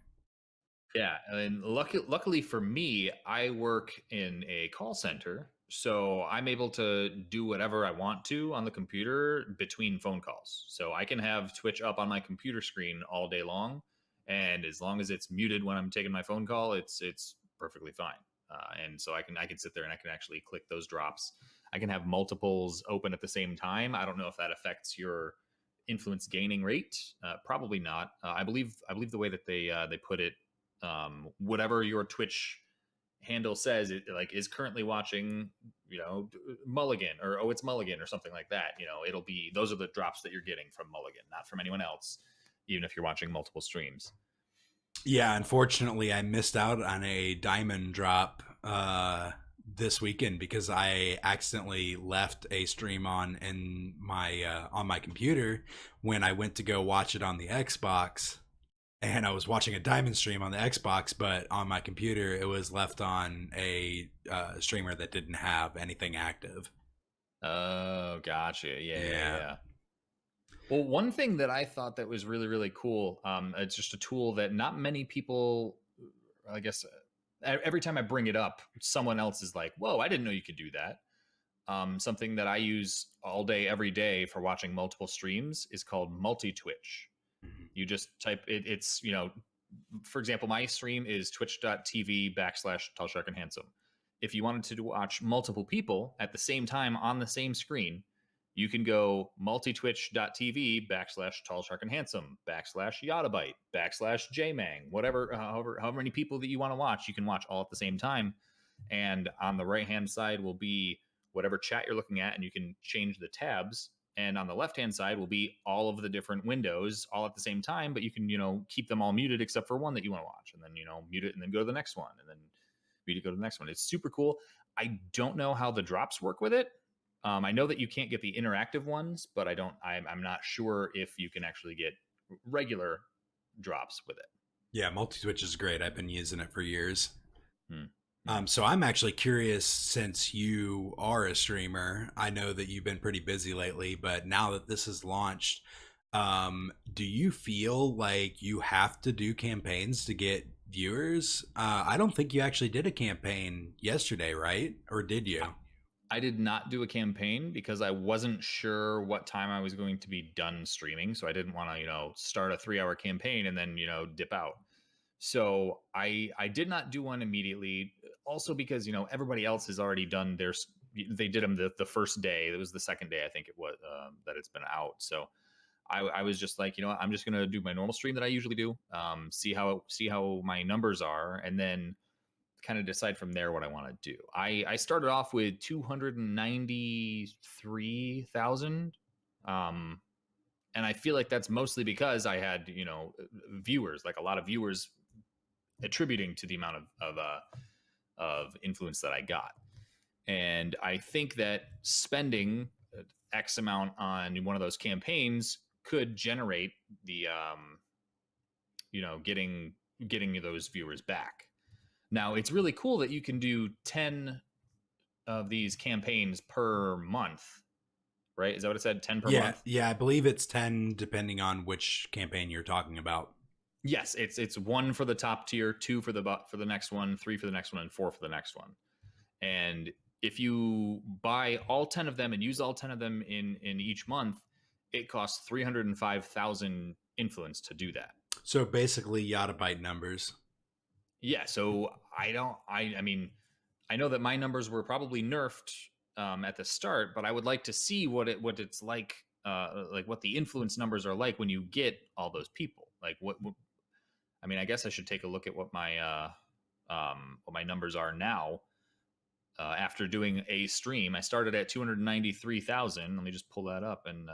Yeah, and luckily for me, I work in a call center, so I'm able to do whatever I want to on the computer between phone calls. So I can have Twitch up on my computer screen all day long, and as long as it's muted when I'm taking my phone call, it's perfectly fine. And so I can sit there and I can actually click those drops. I can have multiples open at the same time. I don't know if that affects your influence gaining rate. Probably not. I believe the way that they put it, whatever your Twitch handle says, it like is currently watching, Mulligan, or it's Mulligan or something like that. It'll be, those are the drops that you're getting from Mulligan, not from anyone else, even if you're watching multiple streams. Yeah, unfortunately, I missed out on a diamond drop this weekend because I accidentally left a stream on my computer when I went to go watch it on the Xbox, and I was watching a diamond stream on the Xbox, but on my computer it was left on a streamer that didn't have anything active. Oh, gotcha. Yeah. Well, one thing that I thought that was really, really cool, it's just a tool that not many people, I guess, every time I bring it up, someone else is like, whoa, I didn't know you could do that. Something that I use all day, every day for watching multiple streams is called multi-Twitch. Mhm. You just type it, it's, for example, my stream is twitch.tv/TallSharkandHandsome. If you wanted to watch multiple people at the same time on the same screen, you can go multitwitch.tv/TallSharkandHandsome /Yottabyte /Jaymang, whatever, however many people that you want to watch, you can watch all at the same time. And on the right hand side will be whatever chat you're looking at, and you can change the tabs. And on the left hand side will be all of the different windows all at the same time, but you can, keep them all muted except for one that you want to watch, and then, mute it and then go to the next one, and then mute it, go to the next one. It's super cool. I don't know how the drops work with it. I know that you can't get the interactive ones, but I'm not sure if you can actually get regular drops with it. Yeah, multi-Twitch is great. I've been using it for years. Hmm. So I'm actually curious, since you are a streamer, I know that you've been pretty busy lately, but now that this is launched, do you feel like you have to do campaigns to get viewers? I don't think you actually did a campaign yesterday, right? Or did you? I did not do a campaign because I wasn't sure what time I was going to be done streaming. So I didn't want to, start a 3-hour campaign and then, dip out. So I did not do one immediately. Also because, everybody else has already done they did them the first day. It was the second day, I think it was, that it's been out. So I was just like, I'm just going to do my normal stream that I usually do, see how my numbers are, and then kind of decide from there what I want to do. I started off with 293,000. And I feel like that's mostly because I had, viewers, like a lot of viewers attributing to the amount of influence that I got. And I think that spending X amount on one of those campaigns could generate the, getting those viewers back. Now, it's really cool that you can do 10 of these campaigns per month, right? Is that what it said? 10 per Yeah, month? yeah, I believe it's 10 depending on which campaign you're talking about. Yes, it's one for the top tier, two for the next one, three for the next one, and four for the next one. And if you buy all 10 of them and use all 10 of them in each month, it costs 305,000 influence to do that. So basically Yottabyte numbers. Yeah, so I mean, I know that my numbers were probably nerfed at the start, but I would like to see what it's like what the influence numbers are like when you get all those people. Like what I mean, I guess I should take a look at what my numbers are now. After doing a stream, I started at 293,000. Let me just pull that up and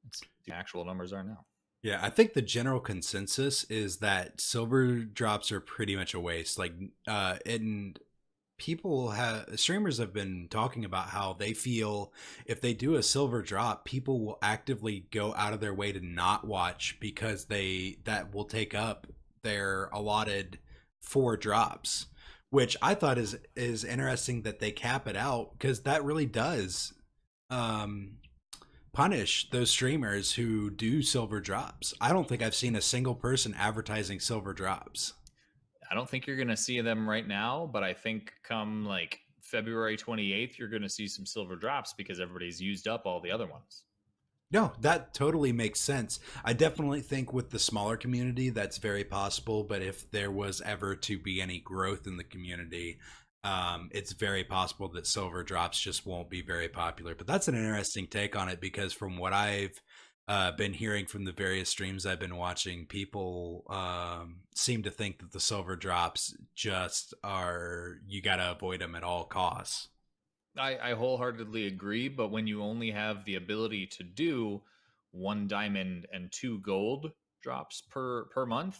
let's see what the actual numbers are now. Yeah, I think the general consensus is that silver drops are pretty much a waste. Like, and streamers have been talking about how they feel if they do a silver drop, people will actively go out of their way to not watch because that will take up their allotted 4 drops, which I thought is interesting that they cap it out, because that really does punish those streamers who do silver drops. I don't think I've seen a single person advertising silver drops. I don't think you're going to see them right now, but I think come like February 28th, you're going to see some silver drops because everybody's used up all the other ones. No, that totally makes sense. I definitely think with the smaller community, that's very possible. But if there was ever to be any growth in the community, it's very possible that silver drops just won't be very popular. But that's an interesting take on it, because from what I've been hearing from the various streams I've been watching, people seem to think that the silver drops just are, you got to avoid them at all costs. I wholeheartedly agree, but when you only have the ability to do 1 diamond and 2 gold drops per month,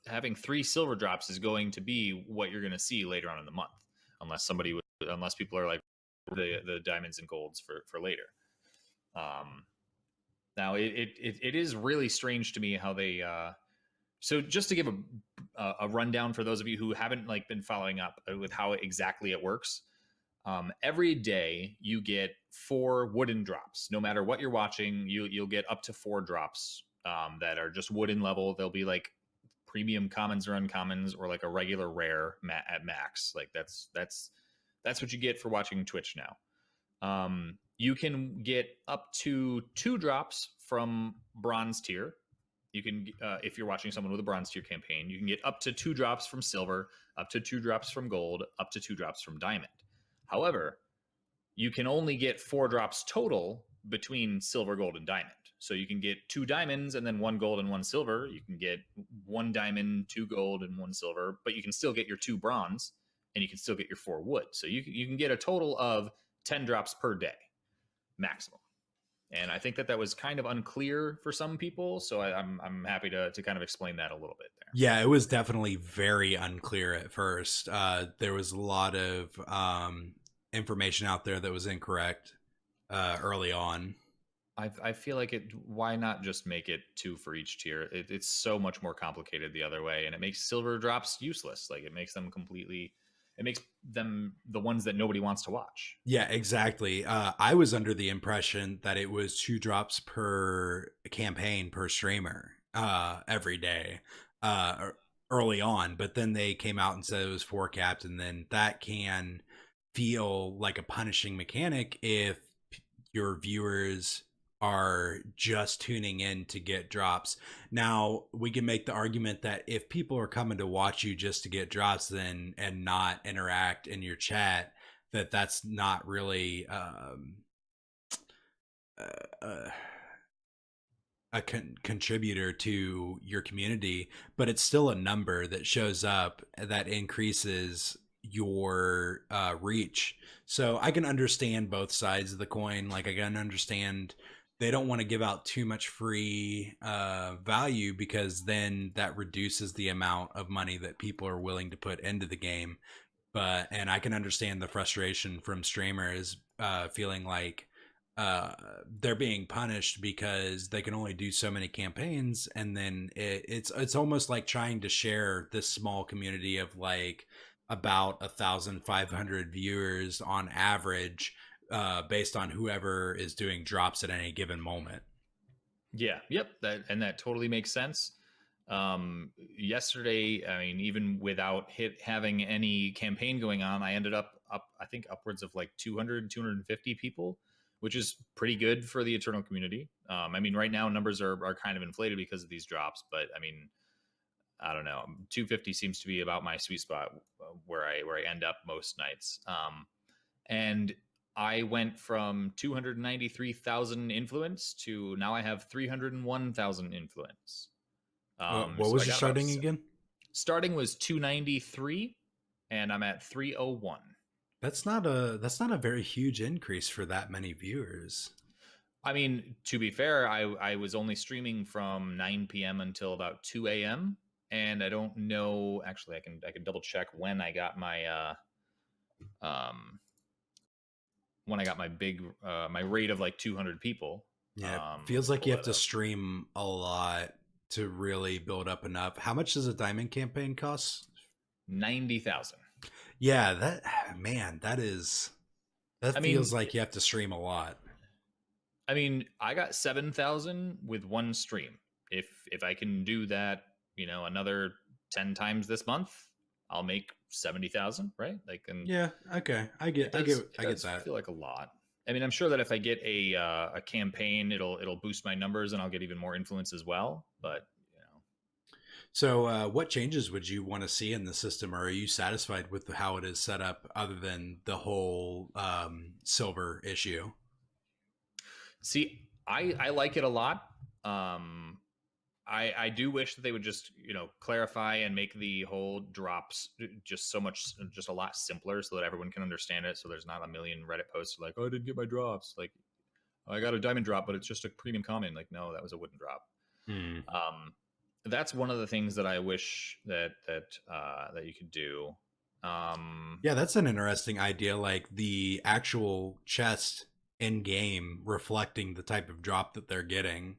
having 3 silver drops is going to be what you're going to see later on in the month, unless people are like the diamonds and golds for later. Now it is really strange to me how they. So just to give a rundown for those of you who haven't been following up with how exactly it works. Every day you get 4 wooden drops. No matter what you're watching, you'll get up to 4 drops that are just wooden level. They'll be like premium commons or uncommons, or like a regular rare at max. Like that's what you get for watching Twitch now. You can get up to 2 drops from bronze tier. You can, if you're watching someone with a bronze tier campaign, you can get up to 2 drops from silver, up to 2 drops from gold, up to 2 drops from diamond. However, you can only get 4 drops total between silver, gold, and diamond. So you can get 2 diamonds and then 1 gold and 1 silver. You can get 1 diamond, 2 gold, and 1 silver, but you can still get your 2 bronze and you can still get your 4 wood. So you can get a total of 10 drops per day maximum. And I think that was kind of unclear for some people. So I'm happy to kind of explain that a little bit there. Yeah, it was definitely very unclear at first. There was a lot of information out there that was incorrect early on. I feel like why not just make it 2 for each tier? It's so much more complicated the other way, and it makes silver drops useless. Like, it makes them the ones that nobody wants to watch. Yeah, exactly. I was under the impression that it was 2 drops per campaign per streamer every day early on, but then they came out and said it was 4 capped, and then that can feel like a punishing mechanic if your viewers are just tuning in to get drops. Now, we can make the argument that if people are coming to watch you just to get drops then and not interact in your chat, that's not really a contributor to your community, but it's still a number that shows up that increases your reach. So I can understand both sides of the coin. Like, I can understand they don't want to give out too much free value, because then that reduces the amount of money that people are willing to put into the game. And I can understand the frustration from streamers feeling like they're being punished because they can only do so many campaigns, and then it's almost like trying to share this small community of like about 1,500 viewers on average, based on whoever is doing drops at any given moment. Yeah, yep, that totally makes sense. Yesterday, I mean, even without having any campaign going on, I ended up I think upwards of like 250 people, which is pretty good for the Eternal community. I mean, right now numbers are kind of inflated because of these drops, but I mean, I don't know, 250 seems to be about my sweet spot where I end up most nights. And I went from 293,000 influence to now I have 301,000 influence. What was your starting again? Starting was 293, and I'm at 301. That's not a very huge increase for that many viewers. I mean, to be fair, I was only streaming from 9 p.m. until about 2 a.m. and I don't know. Actually, I can double check when I got my when I got my big my rate of like 200 people. Yeah, feels like you have to stream a lot to really build up enough. How much does a diamond campaign cost? 90,000. Yeah, that feels like you have to stream a lot. I mean, I got 7,000 with one stream. If I can do that, another 10 times this month, I'll make 70,000, right? Like, and yeah, okay, I get that. I feel like a lot. I mean, I'm sure that if I get a campaign, it'll boost my numbers and I'll get even more influence as well. But So, what changes would you want to see in the system, or are you satisfied with how it is set up, other than the whole silver issue? See, I like it a lot. I do wish that they would just clarify and make the whole drops just a lot simpler, so that everyone can understand it. So there's not a million Reddit posts like, "Oh, I didn't get my drops." Like, I got a diamond drop, but it's just a premium common. Like, no, that was a wooden drop. That's one of the things that I wish that you could do. Yeah, that's an interesting idea. Like the actual chest in game reflecting the type of drop that they're getting.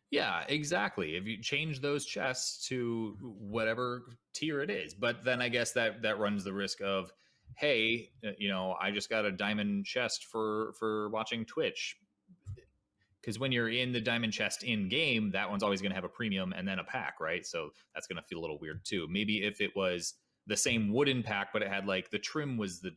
Yeah, exactly. If you change those chests to whatever tier it is, but then I guess that runs the risk of hey, I just got a diamond chest for watching Twitch. Because when you're in the diamond chest in game, that one's always going to have a premium and then a pack, right? So that's going to feel a little weird too. Maybe if it was the same wooden pack, but it had like the trim was the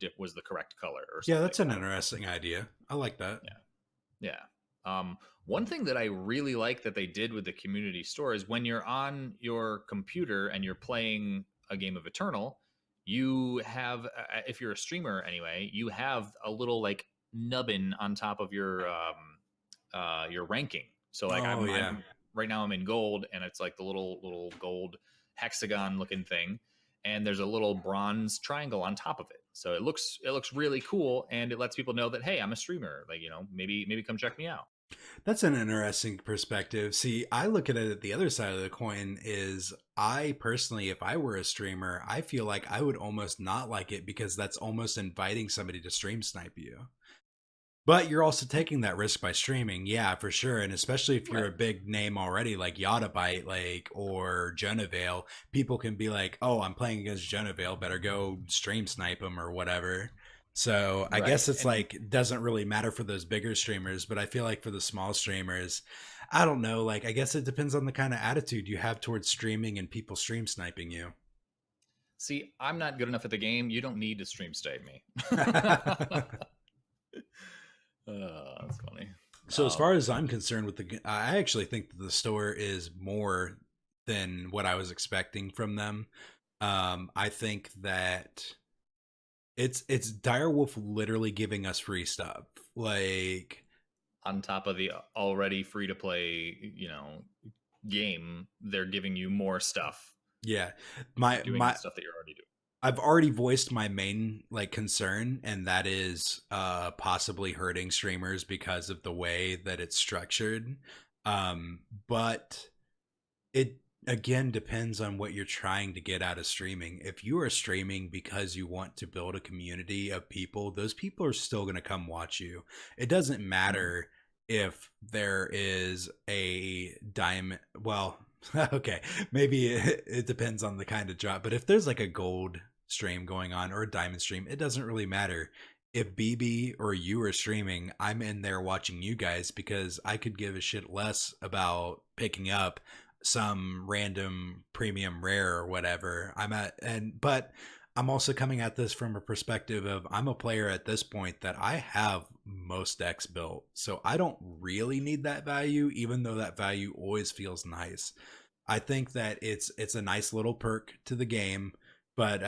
correct color or Yeah, something. that's an I don't know. interesting idea. I like that. Yeah. Yeah. One thing that I really like that they did with the community store is when you're on your computer and you're playing a game of Eternal, you have, if you're a streamer anyway, you have a little like nubbin on top of your ranking. So like Oh yeah. I'm right now I'm in gold, and it's like the little gold hexagon looking thing, and there's a little bronze triangle on top of it. So it looks really cool, and it lets people know that, hey, I'm a streamer. Like, maybe come check me out. That's an interesting perspective. See, I look at it at the other side of the coin is I personally, if I were a streamer, I feel like I would almost not like it because that's almost inviting somebody to stream snipe you. But you're also taking that risk by streaming, yeah, for sure. And especially if you're Right. a big name already, like Yottabyte, like or Jonavale, people can be like, "Oh, I'm playing against Jonavale, better go stream snipe him or whatever." So I Right. guess it's And like doesn't really matter for those bigger streamers, but I feel like for the small streamers, I don't know. Like I guess it depends on the kind of attitude you have towards streaming and people stream sniping you. see, I'm not good enough at the game. You don't need to stream state me. That's funny. So as far Um, as I'm concerned with I actually think that the store is more than what I was expecting from them. I think that it's Direwolf literally giving us free stuff. Like on top of the already free to play, game, they're giving you more stuff, yeah, my doing the my stuff that you're already doing. I've already voiced my main like concern, and that is possibly hurting streamers because of the way that it's structured. But it again depends on what you're trying to get out of streaming. If you are streaming because you want to build a community of people, those people are still going to come watch you. It doesn't Mhm. matter if there is a diamond. Well, okay, maybe it depends on the kind of drop, but if there's like a gold stream going on or a diamond stream, it doesn't really matter. If BB or you are streaming, I'm in there watching you guys because I could give a shit less about picking up some random premium rare or whatever. But I'm also coming at this from a perspective of I'm a player at this point that I have most decks built. So I don't really need that value, even though that value always feels nice. I think that it's a nice little perk to the game, but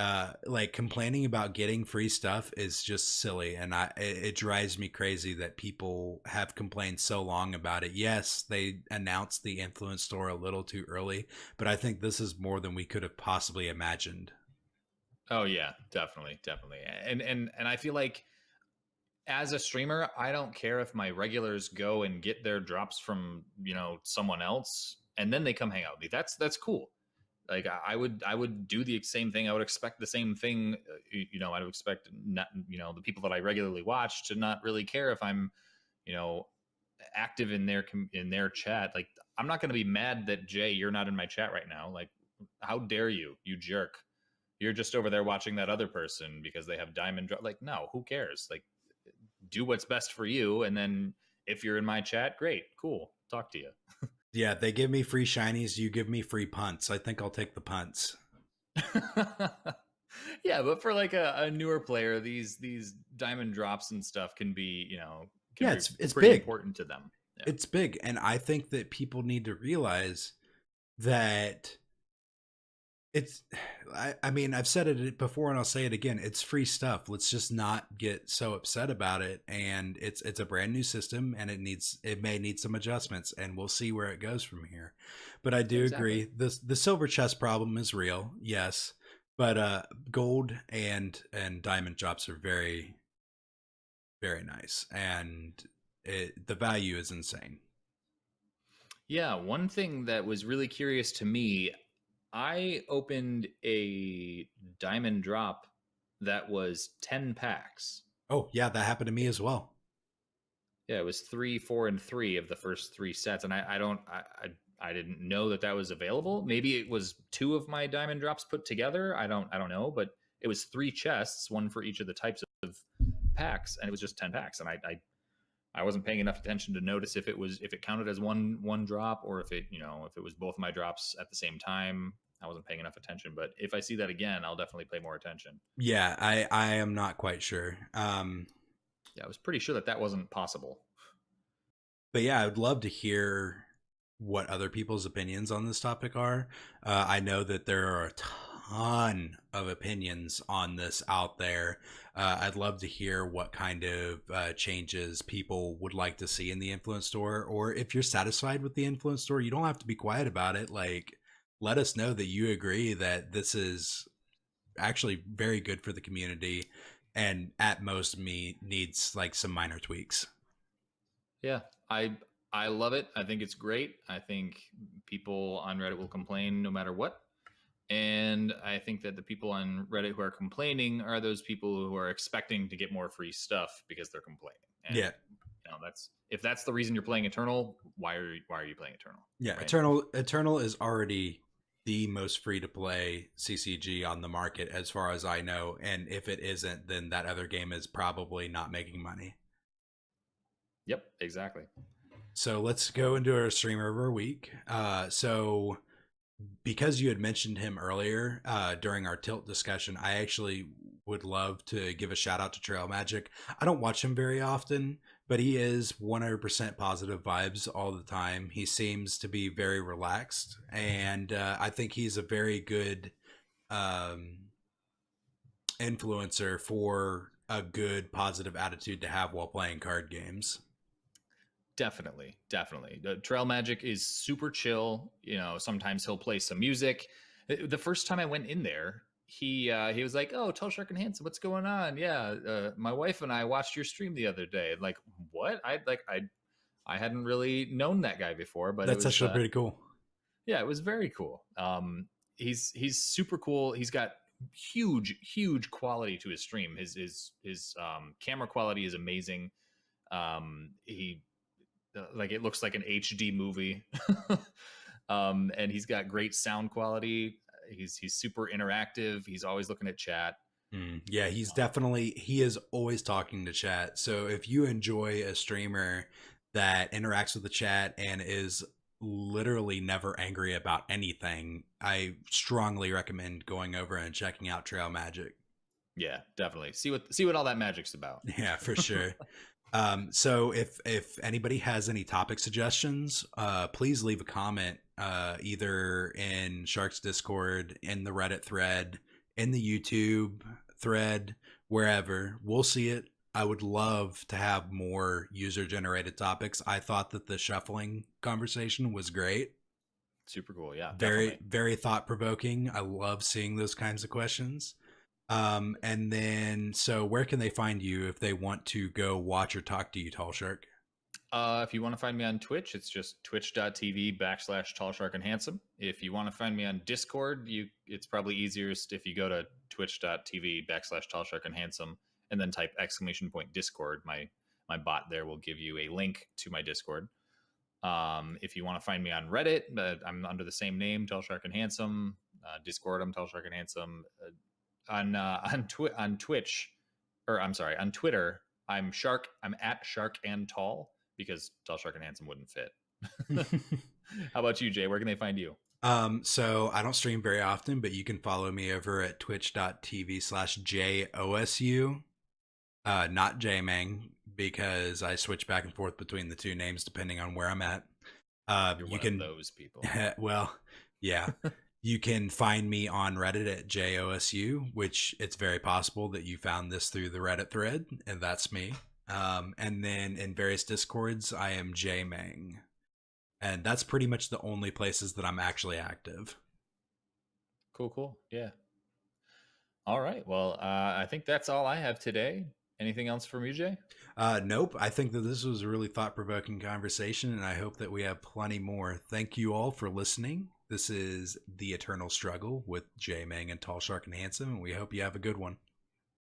like complaining about getting free stuff is just silly, and it drives me crazy that people have complained so long about it. Yes, they announced the influence store a little too early, but I think this is more than we could have possibly imagined. Oh yeah, definitely, definitely. And I feel like as a streamer, I don't care if my regulars go and get their drops from, someone else and then they come hang out with me. That's cool. Like I would do the same thing. I would expect the same thing. I would expect not, the people that I regularly watch to not really care if I'm, you know, active in their chat. Like, I'm not going to be mad that, Jay, you're not in my chat right now. Like, how dare you jerk? You're just over there watching that other person because they have diamond drop. Like, no, who cares? Like, do what's best for you, and then if you're in my chat, great, cool, talk to you. Yeah, they give me free shinies, you give me free punts. I think I'll take the punts. Yeah, but for like a newer player, these diamond drops and stuff can be, can Yeah, be it's pretty big. important to them. Yeah. It's big, and I think that people need to realize that it's I mean, I've said it before and I'll say it again. It's free stuff. Let's just not get so upset about it. And it's a brand new system, and it may need some adjustments, and we'll see where it goes from here. But I do Exactly. agree. The silver chest problem is real, yes. But gold and diamond drops are very, very nice. And the value is insane. Yeah, one thing that was really curious to me, I opened a diamond drop that was 10 packs. Oh yeah, that happened to me as well. Yeah, it was 3, 4, and 3 of the first 3 sets, and I didn't know that that was available. Maybe it was 2 of my diamond drops put together. I don't know, but it was 3 chests, one for each of the types of packs, and it was just 10 packs. And I wasn't paying enough attention to notice if it counted as one drop, or if it was both my drops at the same time. I wasn't paying enough attention, but if I see that again, I'll definitely pay more attention. Yeah, I am not quite sure. Yeah, I was pretty sure that wasn't possible. But yeah, I would love to hear what other people's opinions on this topic are. I know that there are a ton of opinions on this out there. I'd love to hear what kind of changes people would like to see in the influence store, or if you're satisfied with the influence store, you don't have to be quiet about it. Like, let us know that you agree that this is actually very good for the community, and at most needs like some minor tweaks. Yeah, I love it. I think it's great. I think people on Reddit will complain no matter what. And I think that the people on Reddit who are complaining are those people who are expecting to get more free stuff because they're complaining. And, Yeah. If that's the reason you're playing Eternal, why are you playing Eternal? Yeah, right? Eternal is already the most free to play CCG on the market as far as I know, and if it isn't, then that other game is probably not making money. Yep, exactly. So let's go into our streamer of our week. So because you had mentioned him earlier during our tilt discussion, I actually would love to give a shout out to Trail Magic. I don't watch him very often, but he is 100% positive vibes all the time. He seems to be very relaxed, and I think he's a very good influencer for a good positive attitude to have while playing card games. Definitely. Trail Magic is super chill. Sometimes he'll play some music. The first time I went in there, he was like, "Oh, TallSharkandHandsome, what's going on? Yeah, my wife and I watched your stream the other day." Like, what? I hadn't really known that guy before, but That's actually pretty cool. Yeah, it was very cool. He's super cool. He's got huge quality to his stream. His camera quality is amazing. He like, it looks like an HD movie. And he's got great sound quality. He's super interactive. He's always looking at chat. Yeah, he is always talking to chat. So if you enjoy a streamer that interacts with the chat and is literally never angry about anything, I strongly recommend going over and checking out Trail Magic. Yeah, definitely. See what all that magic's about. Yeah, for sure. So if anybody has any topic suggestions, please leave a comment either in Shark's Discord, in the Reddit thread, in the YouTube thread, wherever. We'll see it. I would love to have more user-generated topics. I thought that the shuffling conversation was great. Super cool, yeah. Very thought-provoking. I love seeing those kinds of questions. And then, so where can they find you if they want to go watch or talk to you, Tall Shark? If you want to find me on Twitch, it's just twitch.tv/TallSharkandHandsome. If you want to find me on Discord, it's probably easiest if you go to twitch.tv/TallSharkandHandsome and then type !Discord. My bot there will give you a link to my Discord. If you want to find me on Reddit, I'm under the same name, TallSharkandHandsome. Discord, I'm TallSharkandHandsome. On Twitch, or I'm sorry, on Twitter, I'm at Shark and Tall, because TallSharkandHandsome wouldn't fit. How about you, Jay? Where can they find you? So I don't stream very often, but you can follow me over at twitch.tv/JOSU. Not Jaymang, because I switch back and forth between the two names depending on where I'm at. You're one of those people. Well, yeah. You can find me on Reddit at JOSU, which it's very possible that you found this through the Reddit thread, and that's me. And then in various Discords, I am Jaymang. And that's pretty much the only places that I'm actually active. Cool. Yeah. All right. Well, I think that's all I have today. Anything else from you, Jay? Nope. I think that this was a really thought-provoking conversation, and I hope that we have plenty more. Thank you all for listening. This is The Eternal Struggle with Jaymang and TallSharkandHandsome, and we hope you have a good one.